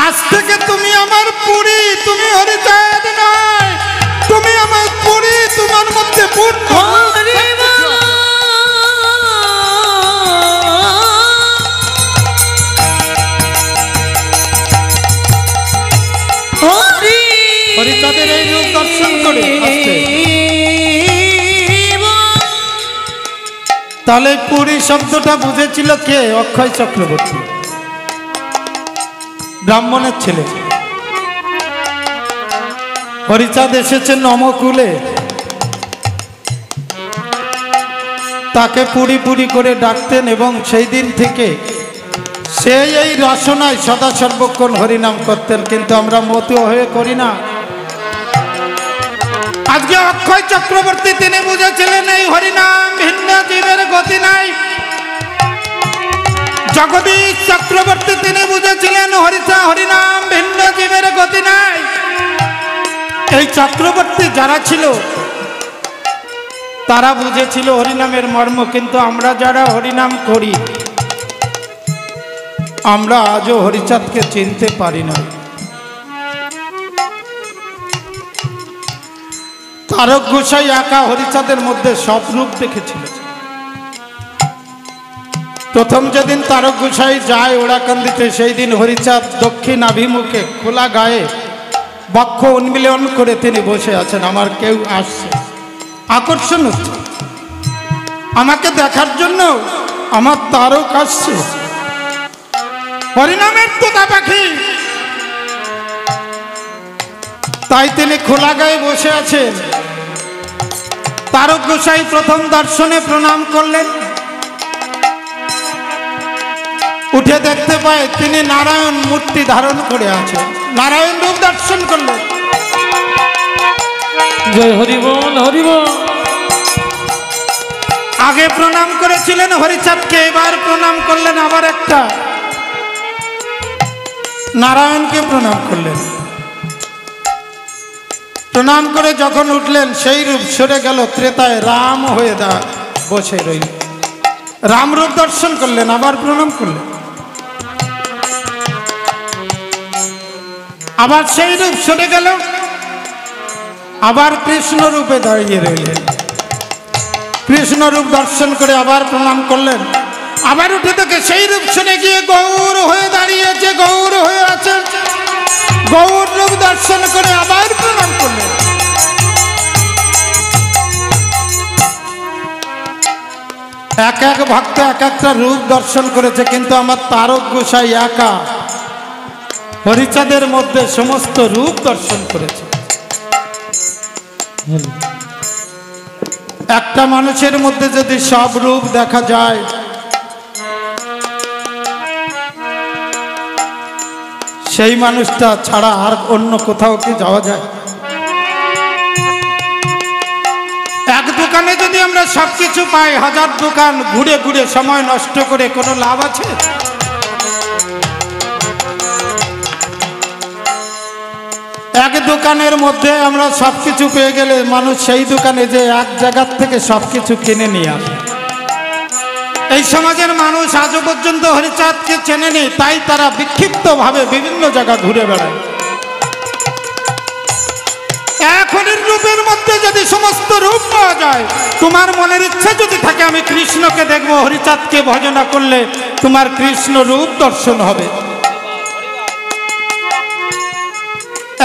আজ থেকে তুমি আমার পুরী, তুমি হরিচাঁদ নয়, তুমি আমার পুরী, তোমার মধ্যে পূর্ণ। হরিচাঁদের এই রূপ দর্শন করে তাহলে পুরী শব্দটা বুঝেছিল কে? অক্ষয় চক্রবর্তী, ব্রাহ্মণের ছেলে। হরিচাঁদ এসেছেন নমকুলে, তাকে পুরি পুরি করে ডাকতেন এবং সেই দিন থেকে সেই এই রসনায় সদা সর্বক্ষণ হরিনাম করতেন। কিন্তু আমরা মতো হয়ে করি না। আজকে অক্ষয় চক্রবর্তী তিনি বুঝেছিলেন এই হরিনাম ভিন্ন জীবের গতি নাই। জগদীশ চক্রবর্তী তিনি বুঝেছিলেন হরিনাম ভিন্ন জীবের গতি নাই। এই চক্রবর্তী যারা ছিল তারা বুঝেছিল হরিনামের মর্ম। কিন্তু আমরা যারা হরিনাম করি আমরা আজও হরিচাঁদকে চিনতে পারি না। তারক গোসাই একা হরিচাঁদের মধ্যে সব রূপ দেখেছিল। প্রথম যেদিন তারক গোসাই যায় ওড়াকান্দিতে, সেই দিন হরিচাঁদ দক্ষিণাভিমুখে খোলা গায়ে বক্ষ উন্মিলন করে তিনি বসে আছেন। আমার কেউ আসছে, আকর্ষণ হচ্ছে আমাকে দেখার জন্য, আমার তারক আসছে, হরিনামের তোতা পাখি। তাই তিনি খোলা গায়ে বসে আছেন। তারক গোসাই প্রথম দর্শনে প্রণাম করলেন, উঠে দেখতে পায় তিনি নারায়ণ মূর্তি ধারণ করে আছেন। নারায়ণ রূপ দর্শন করলেন। জয় হরিবল হরিবল। আগে প্রণাম করেছিলেন হরিচাঁদকে, এবার প্রণাম করলেন আবার একটা নারায়ণকে প্রণাম করলেন। প্রণাম করে যখন উঠলেন সেই রূপ সরে গেল, ত্রেতায় রাম হয়ে বসে রইল। রাম রূপ দর্শন করলেন, আবার প্রণাম করলেন। আবার সেই রূপ সরে গেল, আবার কৃষ্ণ রূপে দাঁড়িয়ে রইলেন। কৃষ্ণ রূপ দর্শন করে আবার প্রণাম করলেন। আবার উঠে থেকে সেই রূপ শুনে গিয়ে গৌর হয়ে দাঁড়িয়েছে, গৌর হয়ে আছে। গৌর রূপ দর্শন করে আবার প্রণাম করলেন। এক এক ভক্ত এক একটা রূপ দর্শন করেছে, কিন্তু আমার তারক গোসাই একা হরিচাঁদের মধ্যে সমস্ত রূপ দর্শন করেছে। একটা মানুষের মধ্যে যদি সব রূপ দেখা যায়, সেই মানুষটা ছাড়া আর অন্য কোথাও কি যাওয়া যায়? এক দোকানে যদি আমরা সবকিছু পাই, হাজার দোকান ঘুরে ঘুরে সময় নষ্ট করে কোনো লাভ আছে? এক দোকানের মধ্যে আমরা সবকিছু পেয়ে গেলে মানুষ সেই দোকানে যে এক জায়গার থেকে সবকিছু কিনে নিয়ে আসে। এই সমাজের মানুষ আজও পর্যন্ত হরিচাঁদকে চেনেনি, তাই তারা বিক্ষিপ্তভাবে বিভিন্ন জায়গা ঘুরে বেড়ায়। এখনের রূপের মধ্যে যদি সমস্ত রূপ পাওয়া যায়, তোমার মনের ইচ্ছা যদি থাকে আমি কৃষ্ণকে দেখবো, হরিচাঁদকে ভজনা করলে তোমার কৃষ্ণ রূপ দর্শন হবে।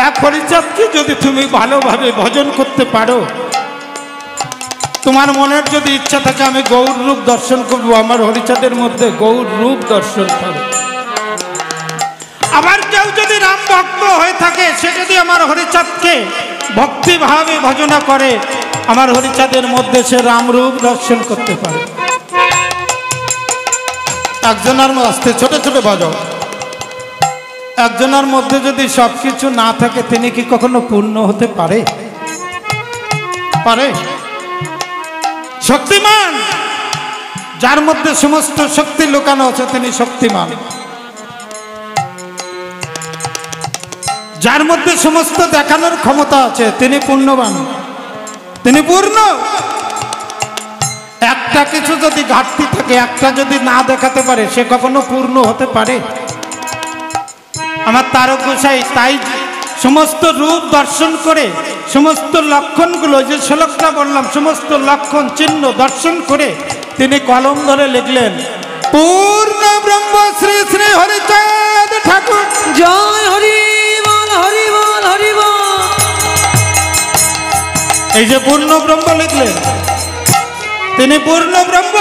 এক হরিচাঁদকে যদি তুমি ভালোভাবে ভজন করতে পারো, তোমার মনের যদি ইচ্ছা থাকে আমি গৌর রূপ দর্শন করবো, আমার হরিচাঁদের মধ্যে গৌর রূপ দর্শন করো। আবার কেউ কেউ যদি রাম ভক্ত হয়ে থাকে, সে যদি আমার হরিচাঁদকে ভক্তিভাবে ভজনা করে, আমার হরিচাঁদের মধ্যে সে রামরূপ দর্শন করতে পারে। একজনের আসতে ছোট ছোট বাজাও, একজনের মধ্যে যদি সবকিছু না থাকে, তিনি কি কখনো পূর্ণ হতে পারে? পারে? শক্তিমান, যার মধ্যে সমস্ত শক্তি লুকানো আছে, তিনি শক্তিমান। যার মধ্যে সমস্ত দেখানোর ক্ষমতা আছে, তিনি পূর্ণবান, তিনি পূর্ণ। একটা কিছু যদি ঘাটতি থাকে, একটা যদি না দেখাতে পারে, সে কখনো পূর্ণ হতে পারে? আমার তারক গোসাই তাই সমস্ত রূপ দর্শন করে, সমস্ত লক্ষণগুলো, যে শ্লোকটা বললাম, সমস্ত লক্ষণ চিহ্ন দর্শন করে তিনি কলম ধরে লিখলেন, পূর্ণ ব্রহ্ম শ্রী শ্রী হরিচাঁদ ঠাকুর জয় হরি বল, হরি বল, হরি বল। এই যে পূর্ণ ব্রহ্ম লিখলেন, তিনি পূর্ণ ব্রহ্ম,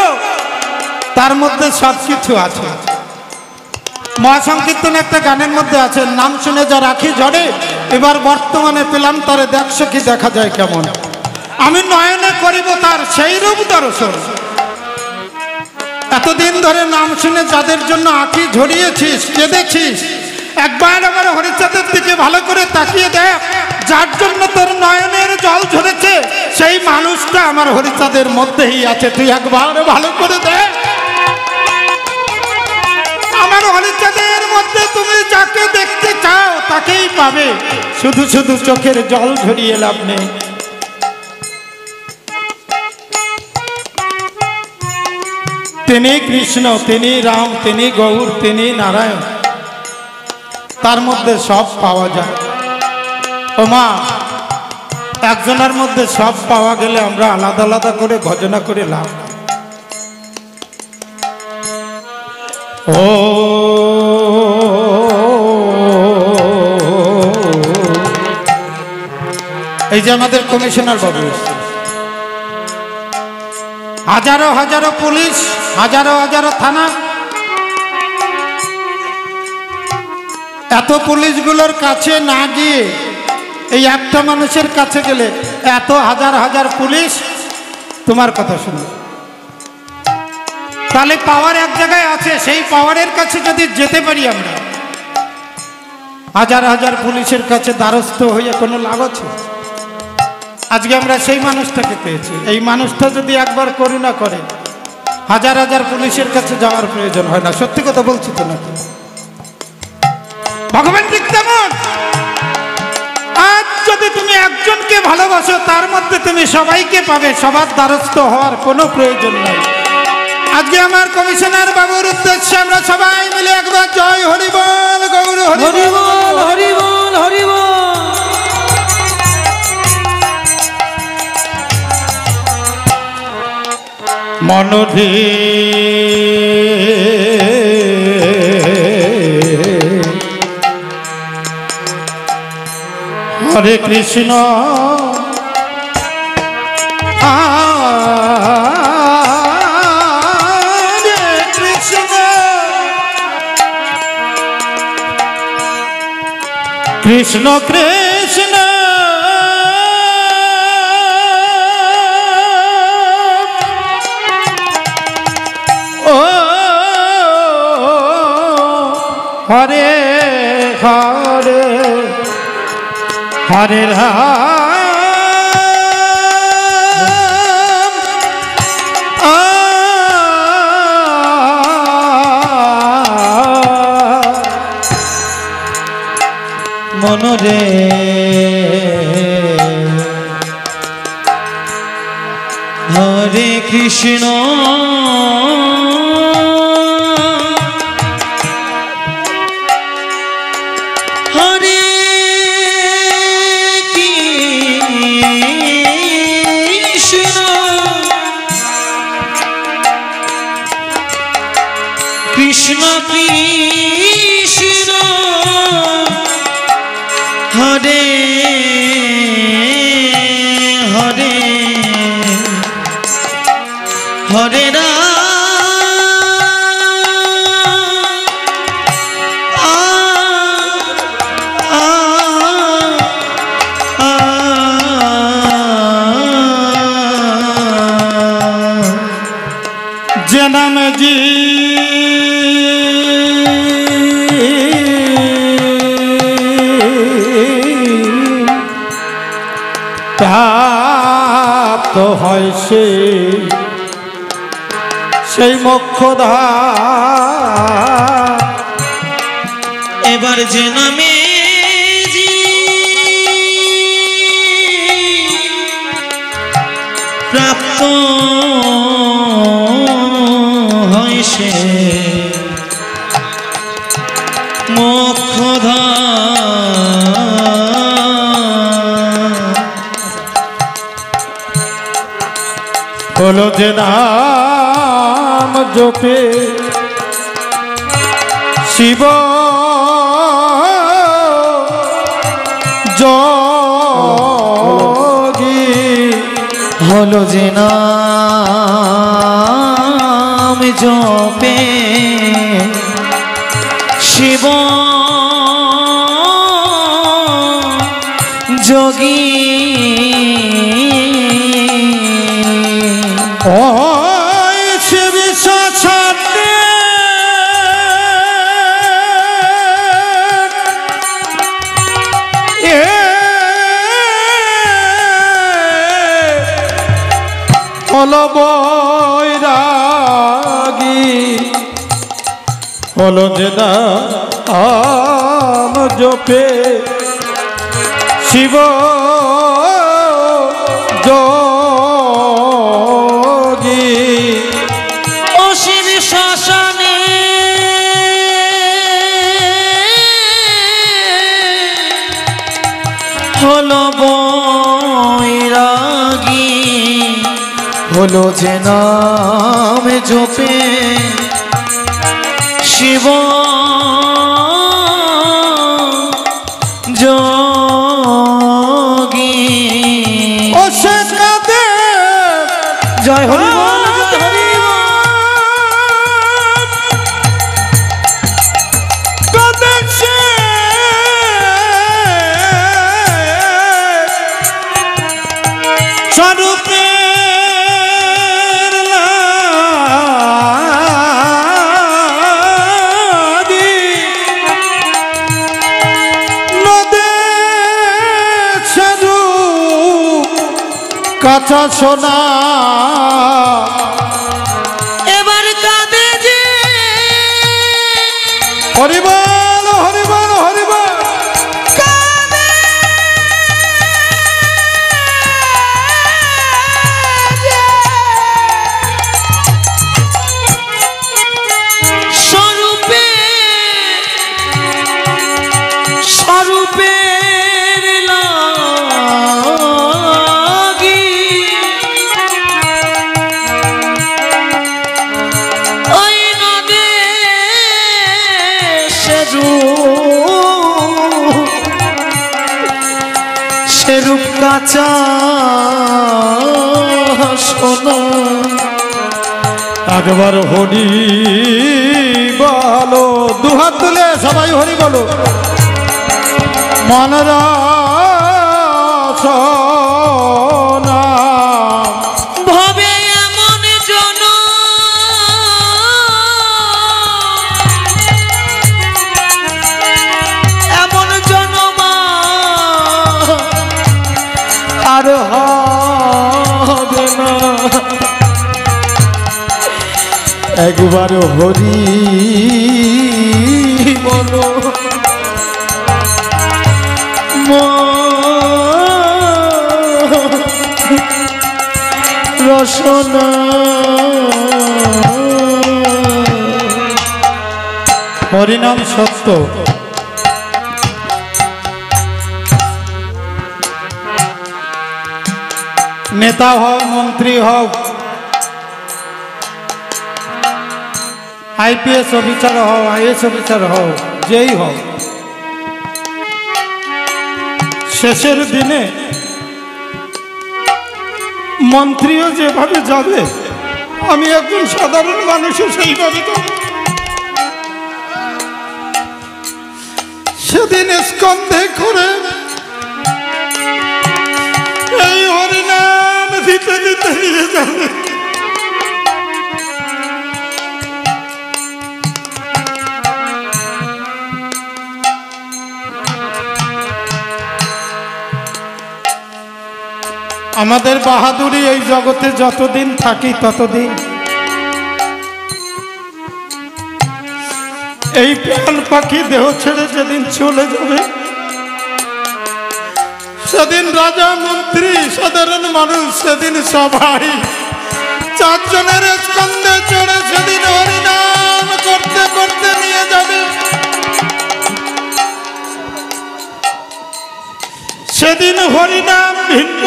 তার মধ্যে সব কিছু আছে। মহাসংকীর্তন একটা গানের মধ্যে আছে, নাম শুনে যা রাখি ঝড়ে, এবার বর্তমানে পেলাম তারে, দেখছো কি দেখা যায় কেমন, আমি নয়নে করিব তার সেই রূপ দর্শন। এতদিন ধরে নাম শুনে যাদের জন্য আঁখি ঝরিয়েছিস, কেঁদেছিস, একবার আমার হরিচাঁদের দিকে ভালো করে তাকিয়ে দেখ, যার জন্য তোর নয়নের জল ঝরেছে, সেই মানুষটা আমার হরিচাঁদের মধ্যেই আছে। তুই একবার ভালো করে দেখ, আমার হরিচাঁদের মধ্যে তুমি যাকে দেখতে চাও তাকেই পাবে। শুধু শুধু চোখের জল ঝরিয়ে লাভ নেই। তিনি কৃষ্ণ, তিনি রাম, তিনি গৌর, তিনি নারায়ণ, তার মধ্যে সব পাওয়া যায়। ও মা, একজনের মধ্যে সব পাওয়া গেলে আমরা আলাদা আলাদা করে ভজনা করে লাভ। ও এই যে আমাদের কমিশনার বাবু, হাজারো হাজারো পুলিশ, হাজারো হাজারো থানা, এত পুলিশগুলোর কাছে না গিয়ে এই একটা মানুষের কাছে গেলে এত হাজার হাজার পুলিশ তোমার কথা শুনবে। তাহলে পাওয়ার এক জায়গায় আছে, সেই পাওয়ারের কাছে যদি যেতে পারি আমরা, হাজার হাজার পুলিশের কাছে দ্বারস্থ হয়ে কোনো লাভ আছে? আজকে আমরা সেই মানুষটাকে পেয়েছি। এই মানুষটা যদি একবার করুণা করে, হাজার হাজার পুলিশের কাছে যাওয়ার প্রয়োজন হয় না। সত্যি কথা বলছি তো নাকি? ভগবান ঠিক তেমন, আজ যদি তুমি একজনকে ভালোবাসো, তার মধ্যে তুমি সবাইকে পাবে, সবার দ্বারস্থ হওয়ার কোনো প্রয়োজন নাই। আজকে আমার কমিশনার বাবুর উদ্দেশ্যে আমরা সবাই মিলে একবার জয় হরি বল, গৌর হরি বল, হরি বল, হরি বল। মনধি হরে কৃষ্ণ কৃষ্ণ কৃষ্ণ ও হরে হরে হরে রাম মনরে হরে কৃষ্ণ হরে কৃষ্ণ কৃষ্ণ কৃষ্ণ হরে হরে হরে রাম প্রাপ্ত হয় সেই মোক্ষধাম। এবার যে নামে প্রাপ্ত হয় সে মোক্ষধাম। হলো যে নাম জপে শিব যোগী, হলো যে নাম জপে শিব যোগী। ওই শিব শাসনে হলো বৈরাগী, হলো যে নাম জপে শিব যোগী। ও শিব শাসনে হলো বৈরাগী, হলো যে নাম জপে শিব যোগী। ও সে কাঁদে জয় হরি বল, জয় হরি বল। কাঁদে সে স্বরূপের লাগি নদে স্বরূপ কাঁচা সোনা। এবার কাঁদে যে হরিবল হরিবল হরিবল কাঁদে যে স্বরূপে স্বরূপের লাগি ওই নদে সেরূপ কাঁচা সোনা। একবার হরি বলো, দুহাত তুলে সবাই হরি বলো। মনরা সোনা ভবে এমন জন এমন জনমা আর হবে না। একবার হরি বলো রসনা। হরিনাম সত্য। নেতা হও, মন্ত্রী হও, আইপিএস অফিসার হও, আইএস অফিসার হও, যেই হও, শেষের দিনে মন্ত্রীও যেভাবে যাবে, আমি একজন সাধারণ মানুষও সেইভাবে যাব। সেদিন স্কন্ধে করে এই হরিনাম দিতে দিতে নিয়ে যাবে। আমাদের বাহাদুরি এই জগতে যতদিন থাকি ততদিন এই প্রাণ পাখি দেহ ছেড়ে যেদিন চলে যাবে সেদিন রাজা মন্ত্রী সাধারণ মানুষ সেদিন সবাই চারজনের স্কন্ধে চড়ে সেদিন হরিনাম করতে করতে নিয়ে যাবে। সেদিন হরিনাম ভিন্ন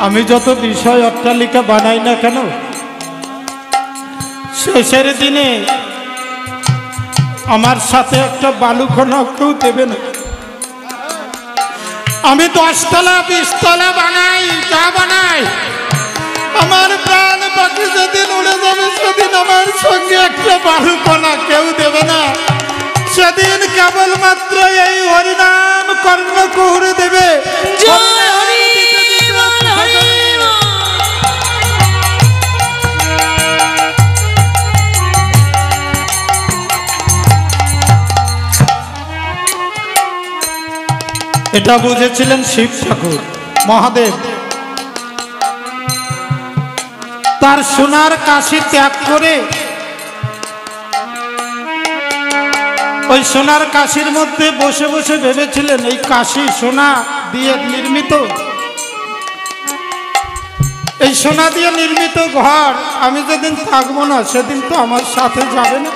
আমি যত বিষয় অট্টালিকা বানাই না কেন শেষের দিনে আমার সাথে একটা বালুকণা কেউ দেবে না। আমি 10 তলা 20 তলা বানাই যা বানাই আমার প্রাণ পাখি যেদিন উড়ে যাবে সেদিন আমার সঙ্গে একটা বালুকণা কেউ দেবে না। সেদিন কেবলমাত্র এই হরিনাম কর্ণকুহর দেবে। জয় হরি বল হরি বল। এটা বুঝেছিলেন শিব ঠাকুর মহাদেব। তার সোনার কাশি ত্যাগ করে ওই সোনার কাশির মধ্যে বসে বসে ভেবেছিলেন এই কাশি সোনা দিয়ে নির্মিত, এই সোনা দিয়ে নির্মিত ঘর আমি যেদিন থাকবো না সেদিন তো আমার সাথে যাবে না।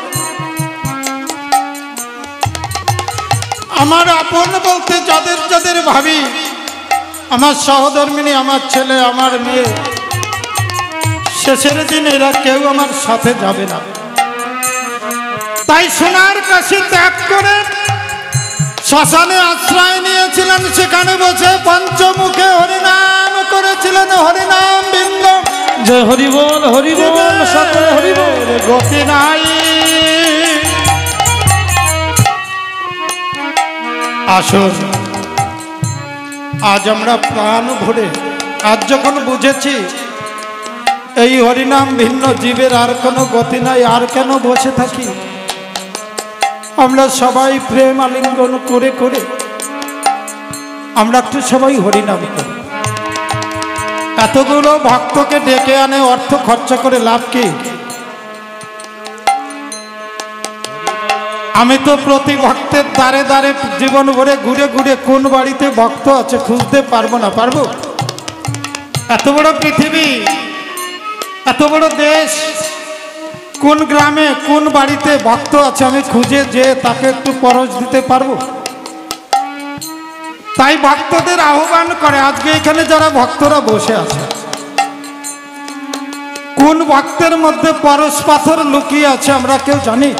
আমার আপন বলতে যাদের যাদের ভাবি, আমার সহধর্মিনী, আমার ছেলে, আমার মেয়ে, শেষের দিন এরা কেউ আমার সাথে যাবে না। তাই সোনার কাশি ত্যাগ করে শ্মশানে আশ্রয় নিয়েছিলেন। সেখানে বসে পঞ্চমুখে হরিনাম করেছিলেন। হরিনাম বিন্দ জয় হরি বল সকলে হরি বল। গতি নাই। আসুন আজ আমরা প্রাণ ভরে আজ যখন বুঝেছি এই হরিনাম ভিন্ন জীবের আর কোনো গতি নাই, আর কেন বসে থাকি? আমরা সবাই প্রেম আলিঙ্গন করে করে আমরা একটু সবাই হরিনাম করি। এতগুলো ভক্তকে ডেকে আনে অর্থ খরচা করে লাভ কি? আমি তো প্রতি ভক্তের দ্বারে দ্বারে জীবন ভরে ঘুরে ঘুরে কোন বাড়িতে ভক্ত আছে খুঁজতে পারবো না? পারবো? এত বড় পৃথিবী, এত বড় দেশ, কোন গ্রামে কোন বাড়িতে ভক্ত আছে আমি খুঁজে যে তাকে একটু পরশ দিতে পারবো? তাই ভক্তদের আহ্বান করে আজকে এখানে যারা ভক্তরা বসে আছে, কোন ভক্তের মধ্যে পরশ পাথর লুকিয়ে আছে আমরা কেউ জানি?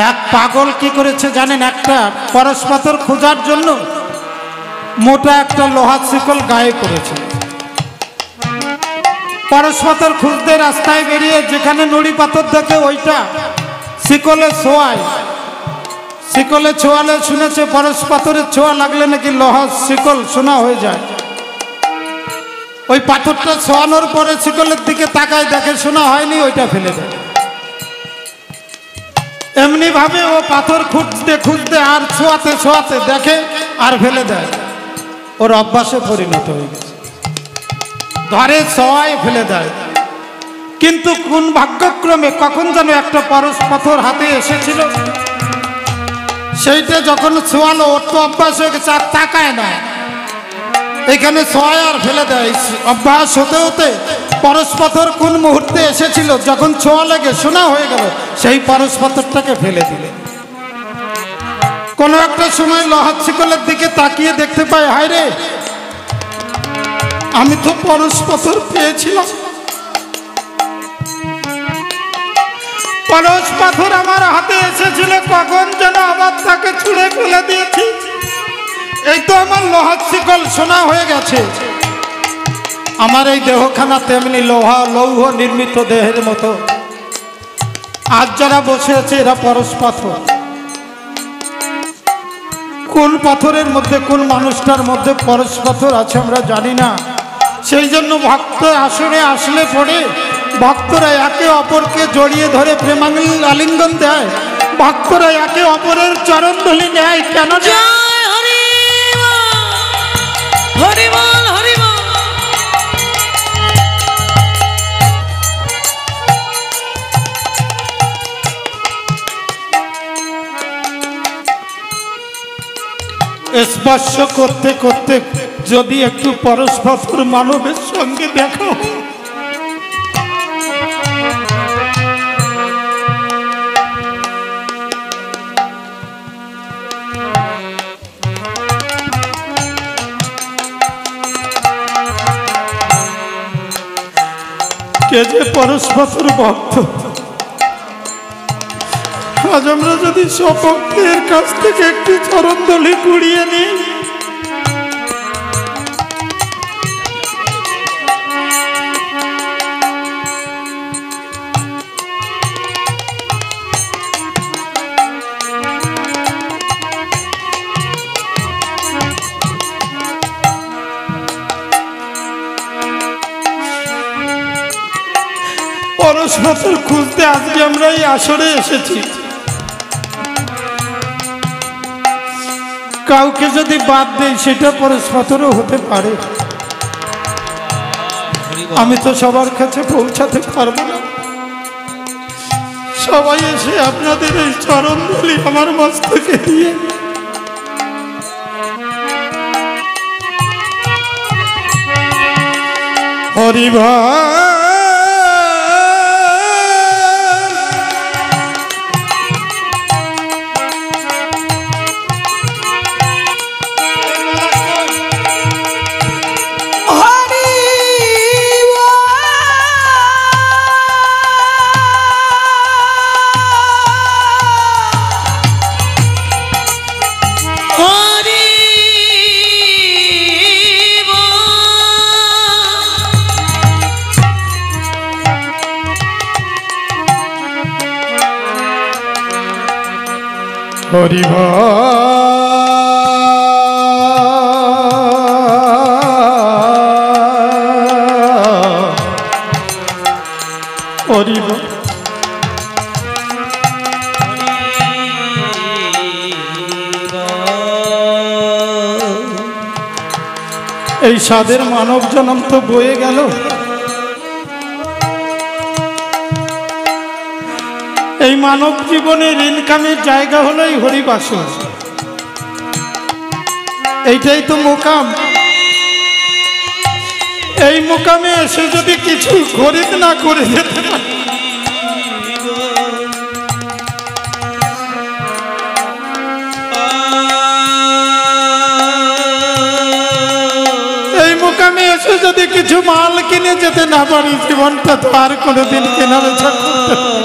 এক পাগল কি করেছে জানেন? একটা পরশ পাথর খোঁজার জন্য মোটা একটা লোহার শিকল গায়ে করেছে। পরশ পাথর খুঁজতে রাস্তায় বেরিয়ে যেখানে নুড়ি পাথর দেখে ওইটা শিকলে ছোঁয়ায়। শিকলে ছোঁয়ালে শুনেছে পরশ পাথরের ছোঁয়া লাগলে নাকি লোহার শিকল সোনা হয়ে যায়। ওই পাথরটা ছোঁয়ানোর পরে শিকলের দিকে তাকায়, দেখে সোনা হয়নি, ওইটা ফেলে দেয়। এমনি ভাবে ও পাথর খুঁজতে খুঁজতে আর ছোঁয়াতে ছোঁয়াতে দেখে আর ফেলে দেয়। ওর অভ্যাসে পরিণত হয়ে গেছে, ধরে ছোঁয়ায় ফেলে দেয়। কিন্তু কোন ভাগ্যক্রমে কখন যেন একটা পরশ পাথর হাতে এসেছিল, সেইটা যখন ছোঁয়ালো ওর তো অভ্যাস হয়ে গেছে, আর তাকায় না, এখানে ছোঁয়ায় আর ফেলে দেয়। অভ্যাস হতে হতে পরশ পাথর কোন মুহূর্তে এসেছিল যখন ছোঁয়া লেগে সোনা হয়ে গেল, সেই পরশ পাথরটাকে ফেলে দিলে। কোনো একটা সময় লোহার শিকলের দিকে তাকিয়ে দেখতে পায়, হায় রে আমি তো পরশ পাথর পেয়েছিলাম, পরশ পাথর আমার হাতে এসেছিল, কখন যেন আবার তাকে ছুঁড়ে ফেলে দিয়েছি। এই তো আমার লোহার শিকল সোনা হয়ে গেছে। আমার এই দেহখানা তেমনি লোহা লৌহ নির্মিত দেহের মতো। আজ যারা বসে আছে এরা পরশ পাথর। কোন পাথরের মধ্যে কোন মানুষটার মধ্যে পরশ পাথর আছে আমরা জানি না। সেই জন্য ভক্ত আসরে আসলে পড়ে ভক্তরা একে অপরকে জড়িয়ে ধরে প্রেমাঙ্গল আলিঙ্গন দেয়, ভক্তরা একে অপরের চরণ ধুলি নেয় কেন? জয় হরি হরি বল হরি বল। স্পর্শ করতে করতে যদি একটু পরস্পর মানবের সঙ্গে দেখা হয়, কে যে পরস্পর ভক্ত। আজ আমরা যদি সব ভক্তের কাছ থেকে একটি চরণধুলি কুড়িয়ে নিই, পরস্পর খুঁজতে আজকে আমরা এই আসরে এসেছি। কাউকে যদি বাদ দেই সেটা পরস্পরও হতে পারে। আমি তো সবার কাছে পৌঁছাতে পারবো না। সবাই এসে আপনাদের এই চরণধুলি আমার মস্তকে দিয়ে হরিভা হরিভা হরিভা। এই সাধের মানব জন্ম তো বয়ে গেল, এই মানব জীবনের ইনকামের জায়গা হলো এই হরিবাসর। এইটাই তো মোকাম। এই মোকামে এসে যদি কিছু খরিদ না করে যেতে পারে, এই মোকামে এসে যদি কিছু মাল কিনে যেতে না পারি, জীবনটা তো আর কোনোদিন কেনা বেচা করতে পারি।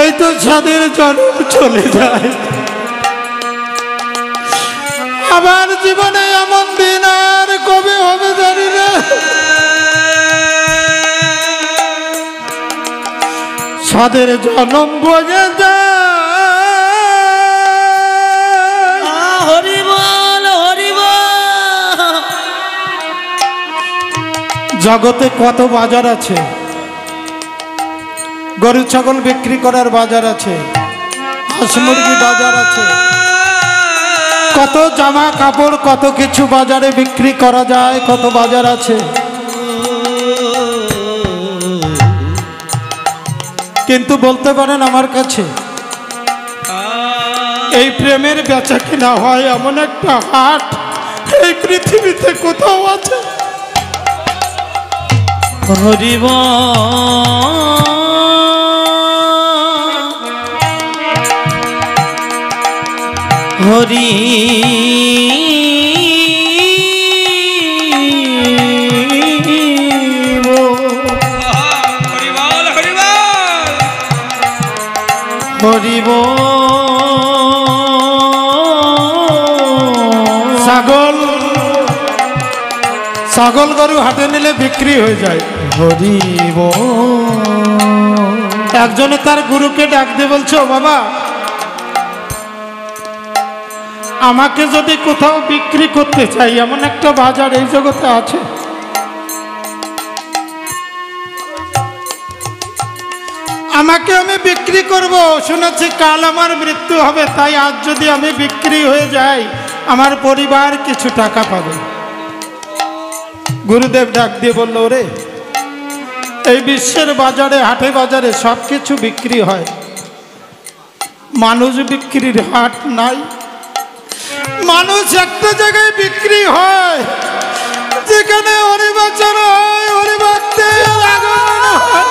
এই তো ছাদের জন্ম চলে যায়, আবার জীবনে এমন দিন আর কবে হবে জানি না। ছাদের জন্ম বোঝে যায়। হরি বল হরি বল। জগতে কত বাজার আছে, গরু ছাগল বিক্রি করার বাজার আছে, হাঁস মুরগি বাজার আছে, কত জামা কাপড় কত কিছু বাজারে বিক্রি করা যায়, কত বাজার আছে। কিন্তু বলতে পারেন আমার কাছে এই প্রেমের বেচা কিনা হয় এমন একটা হাট এই পৃথিবীতে কোথাও আছে? হরিব হরি হরিব ছাগল গরু হাটে নিলে বিক্রি হয়ে যায়। হরিব একজনে তার গুরুকে ডাক দিয়ে বলছে, ও বাবা, আমাকে যদি কোথাও বিক্রি করতে চাই এমন একটা বাজার এই জগতে আছে? আমাকে আমি বিক্রি করব, শুনেছি কাল আমার মৃত্যু হবে, তাই আজ যদি আমি বিক্রি হয়ে যাই আমার পরিবার কিছু টাকা পাবে। গুরুদেব ডাক দিয়ে বলল, ওরে, এই বিশ্বের বাজারে হাটে বাজারে সব কিছু বিক্রি হয়, মানুষ বিক্রির হাট নাই। মানুষ একটা জায়গায় বিক্রি হয় যেখানে হরিবাচন হয়, হরিভক্তি লাগানো হয়।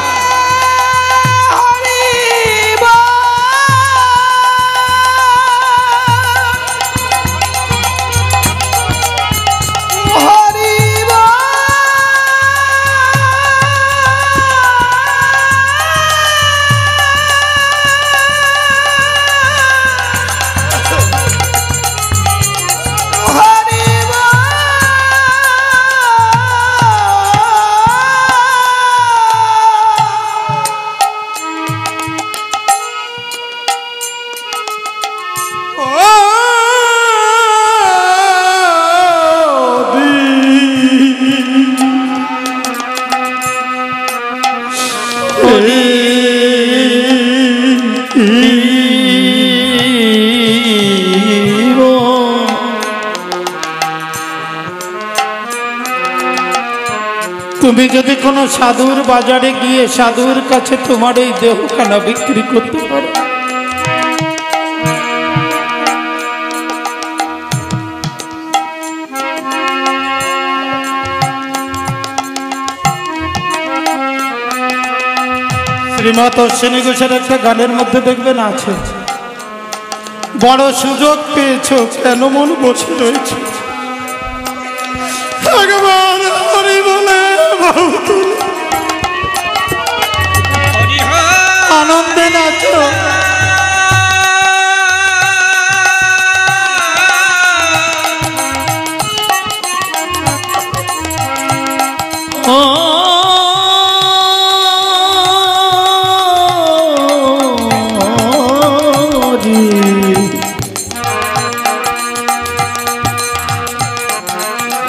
তুমি যদি কোনো সাধুর বাজারে গিয়ে সাধুর কাছে তোমার এই দেহখানা বিক্রি করতে পারো, শ্রীমৎ অশ্বিনী ঘোষের একটা গানের মধ্যে দেখবেন আছে, বড় সুযোগ পেয়েছো কেন মন বসে রয়েছে, ভগবান হরি বলে আনন্দে নাচো।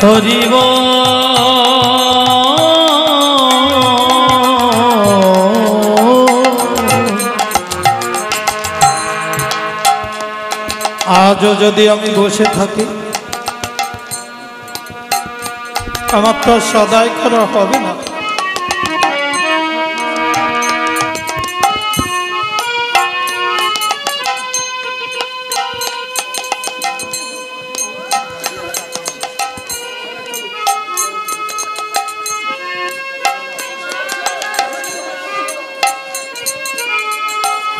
হরিব আজও যদি আমি বসে থাকি আমার তো সদাই করা হবে না।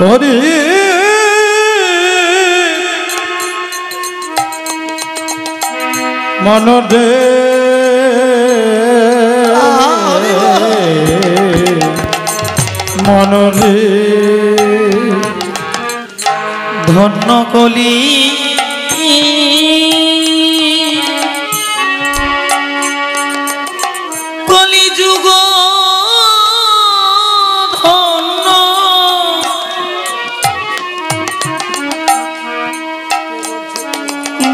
হরি মনদে মনরে ধন্য কলি কলিযুগ ধন্য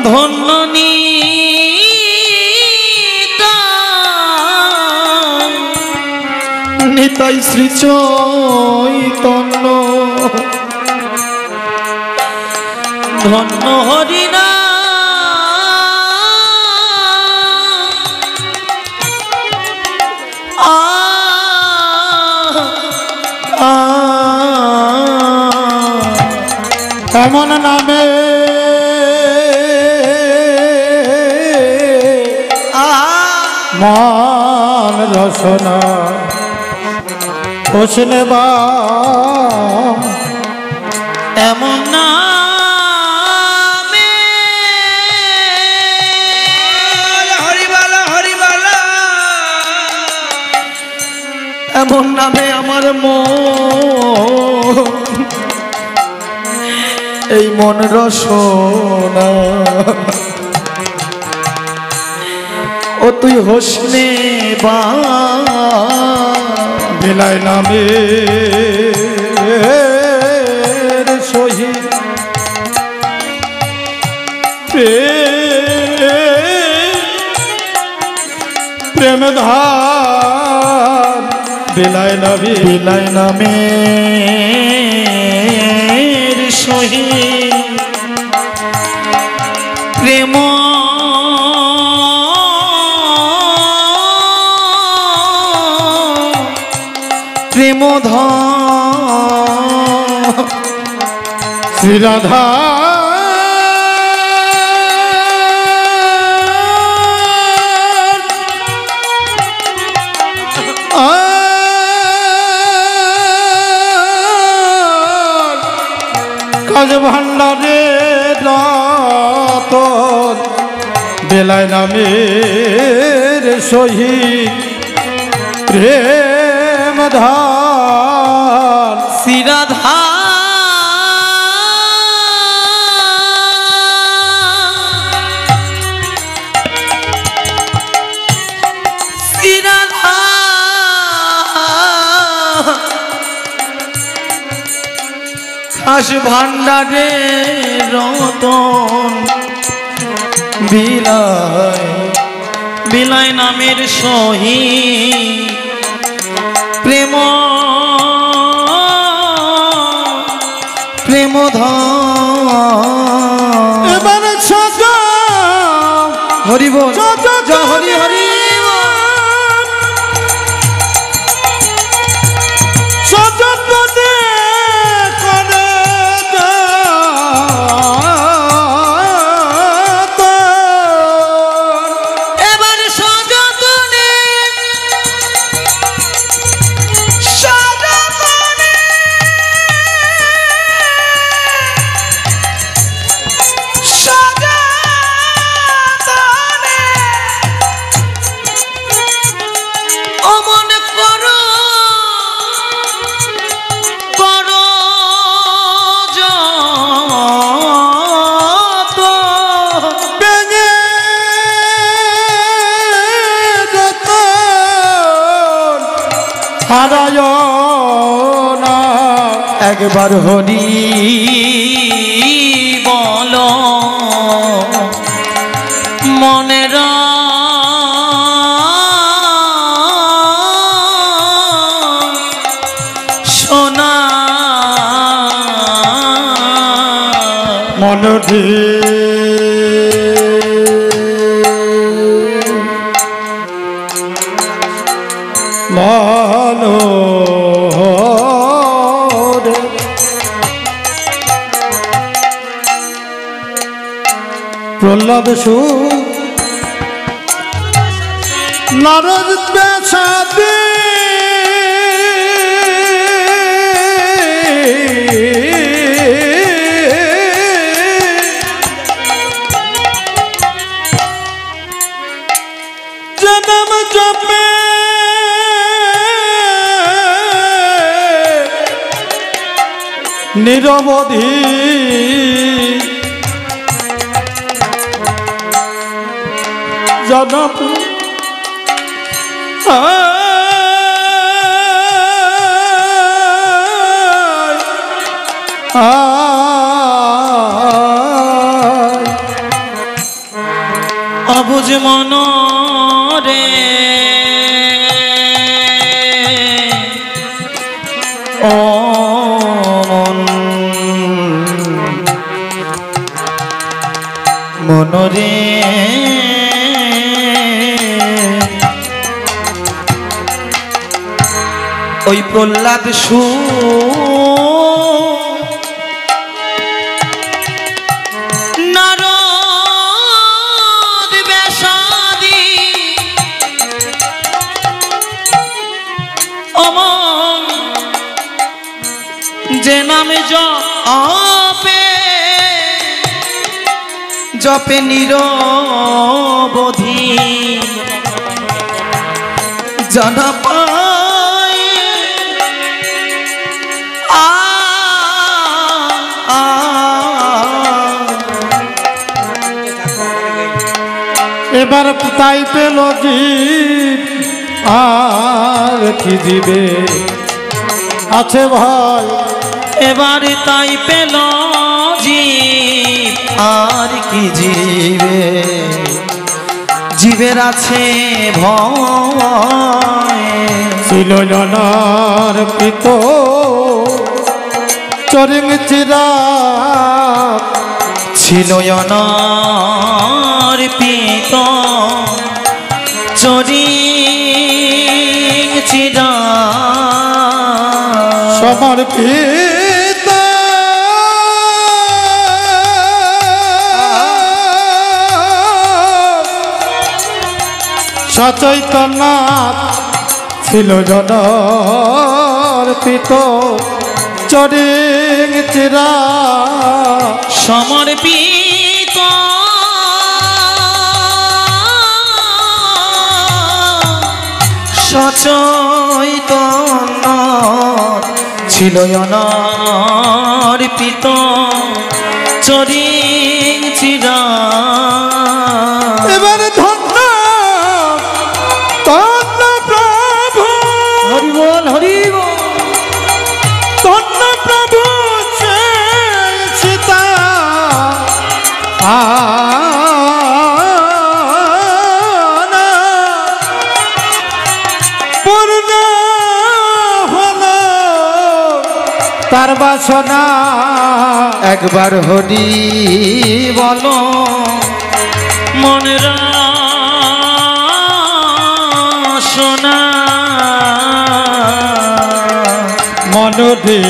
ধন্য নিতাই শ্রী চৈতন্য ধন্য হরিনা এমন নামে মান রসনা হোসনে বা এমন নামে হরিবালা হরিবালা এমন নামে আমার মন এই মন রসনা ও তুই হোসনে বা বিলায় নামে শহীদ প্রেম ধার বিলায় নামে শহীদ প্রেম প্রেমধর শ্রী রাধা কাজ ভান্ডারে রতন বেলায় নামের শহীদ প্রেম ধার শ্রীরাধা খাস ভান্ডারে রতন বিলায় নামের শহীদ প্রেম প্রেমধর এবার সাজা হরি বল জয় হরি হরি একবার হরি বল মনের সোনা মনটি মানো প্রহ্লাদ সু নারদ বেশাতে জনম জপে নিরবধি জনম অবুঝ মন রে ও মন রে ওই প্রহ্লাদ নাম জপে জপে নিরবধি জানা পায় এবার তাই পেল জীব আর কি জীবে আছে ভয় এবার তাই পেল জীব আর কি জীবে জীবের আছে ভয় ছিল জনার পিত চরিং চিরা ছিল অনর্পিত চরিং চিরা সমর্পিত সচৈতন্যনাথ ছিল জনর্পিত চরিং চিরা সমর্পিত সচৈতন্য ছিল অনর্পিত চরিং চিরা এবার ধন্য ধন্য প্রভু হরি বল হরি বল ধন্য প্রভু সীতা পূর্ণ হল তার বাসনা একবার হরি বলো মনের সোনা মনদে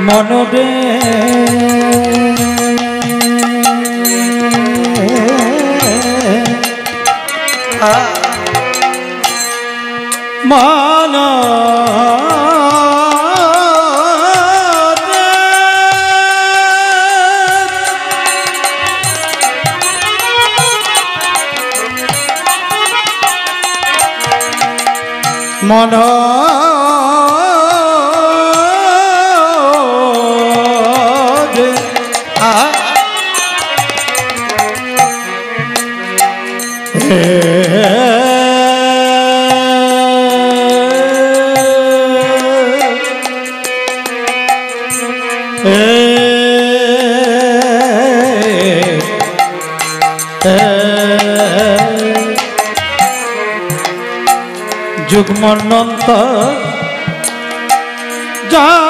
মনদে মান মন যুগ্মনন্ত যায়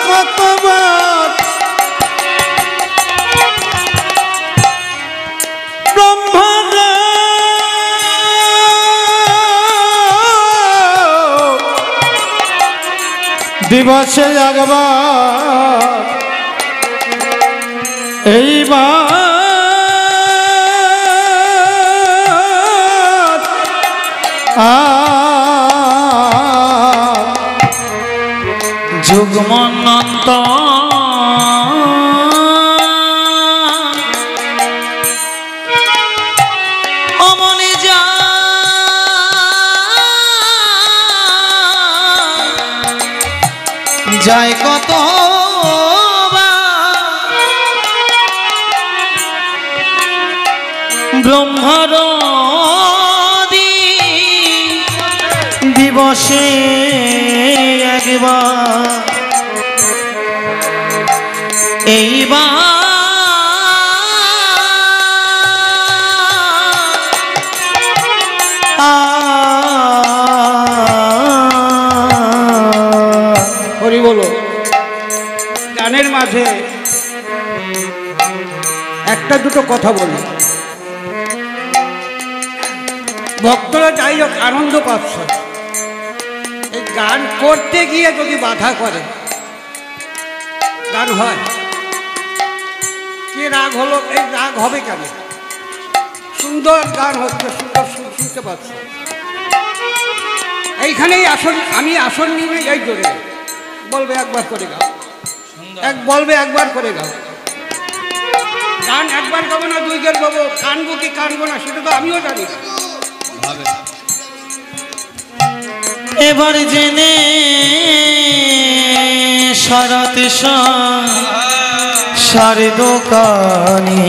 কতবার ব্রহ্মাণ্ড দিবসে একবার এইবার যুগ্মনন্ত অমনে যায় কত ব্রহ্মর দিবসে একবার এইবার হরি বলো গানের মাঝে একটা দুটো কথা বলি ভক্তরা যাই হোক আনন্দ পাচ্ছে এই গান করতে গিয়ে যদি বাধা করে গান হয় কি রাগ হলো? এই রাগ হবে কেন? সুন্দর গান হচ্ছে, সুন্দর সুর শুনতে পাচ্ছি। এইখানেই আসন, আমি আসন নিয়ে এই ধরে বলবে একবার করে গাও, বলবে একবার করে গাও। গান একবার গাবো না, দুইবার গাবো, কানবো কি কানবো না সেটা তো আমিও জানি। এবার জেনে শরৎ সারে দোকানে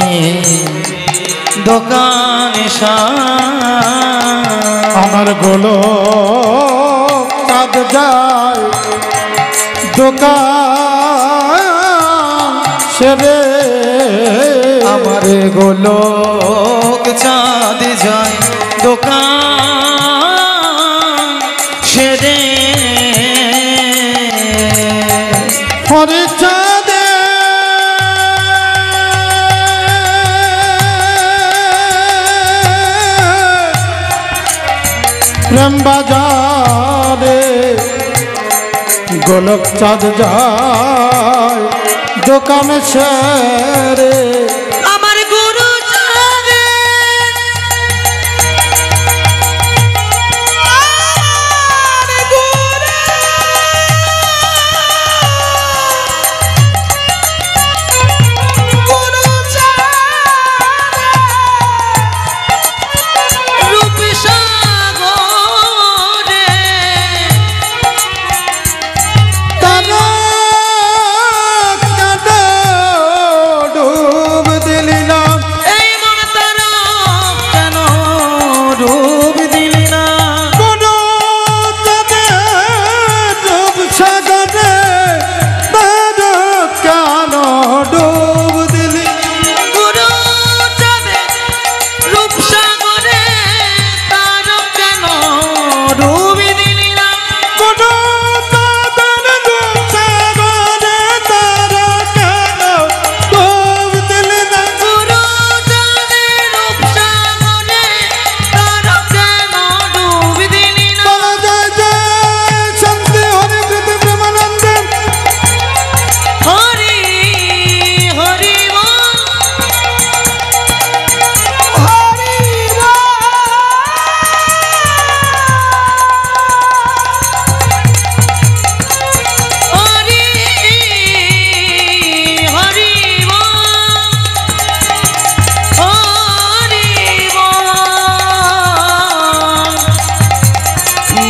দোকানে আমার গোলো কাঁদ যায় দোকান সেরে, আমার গোলক চাঁদ যায় দোকান সেরে। হরে চাঁদে প্রেম বাজারে গোলক চাঁদ যায় দোকানে সেরে। আমার গুরু চাঁদে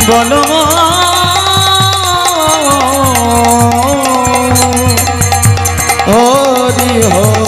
বলো হরি হরি।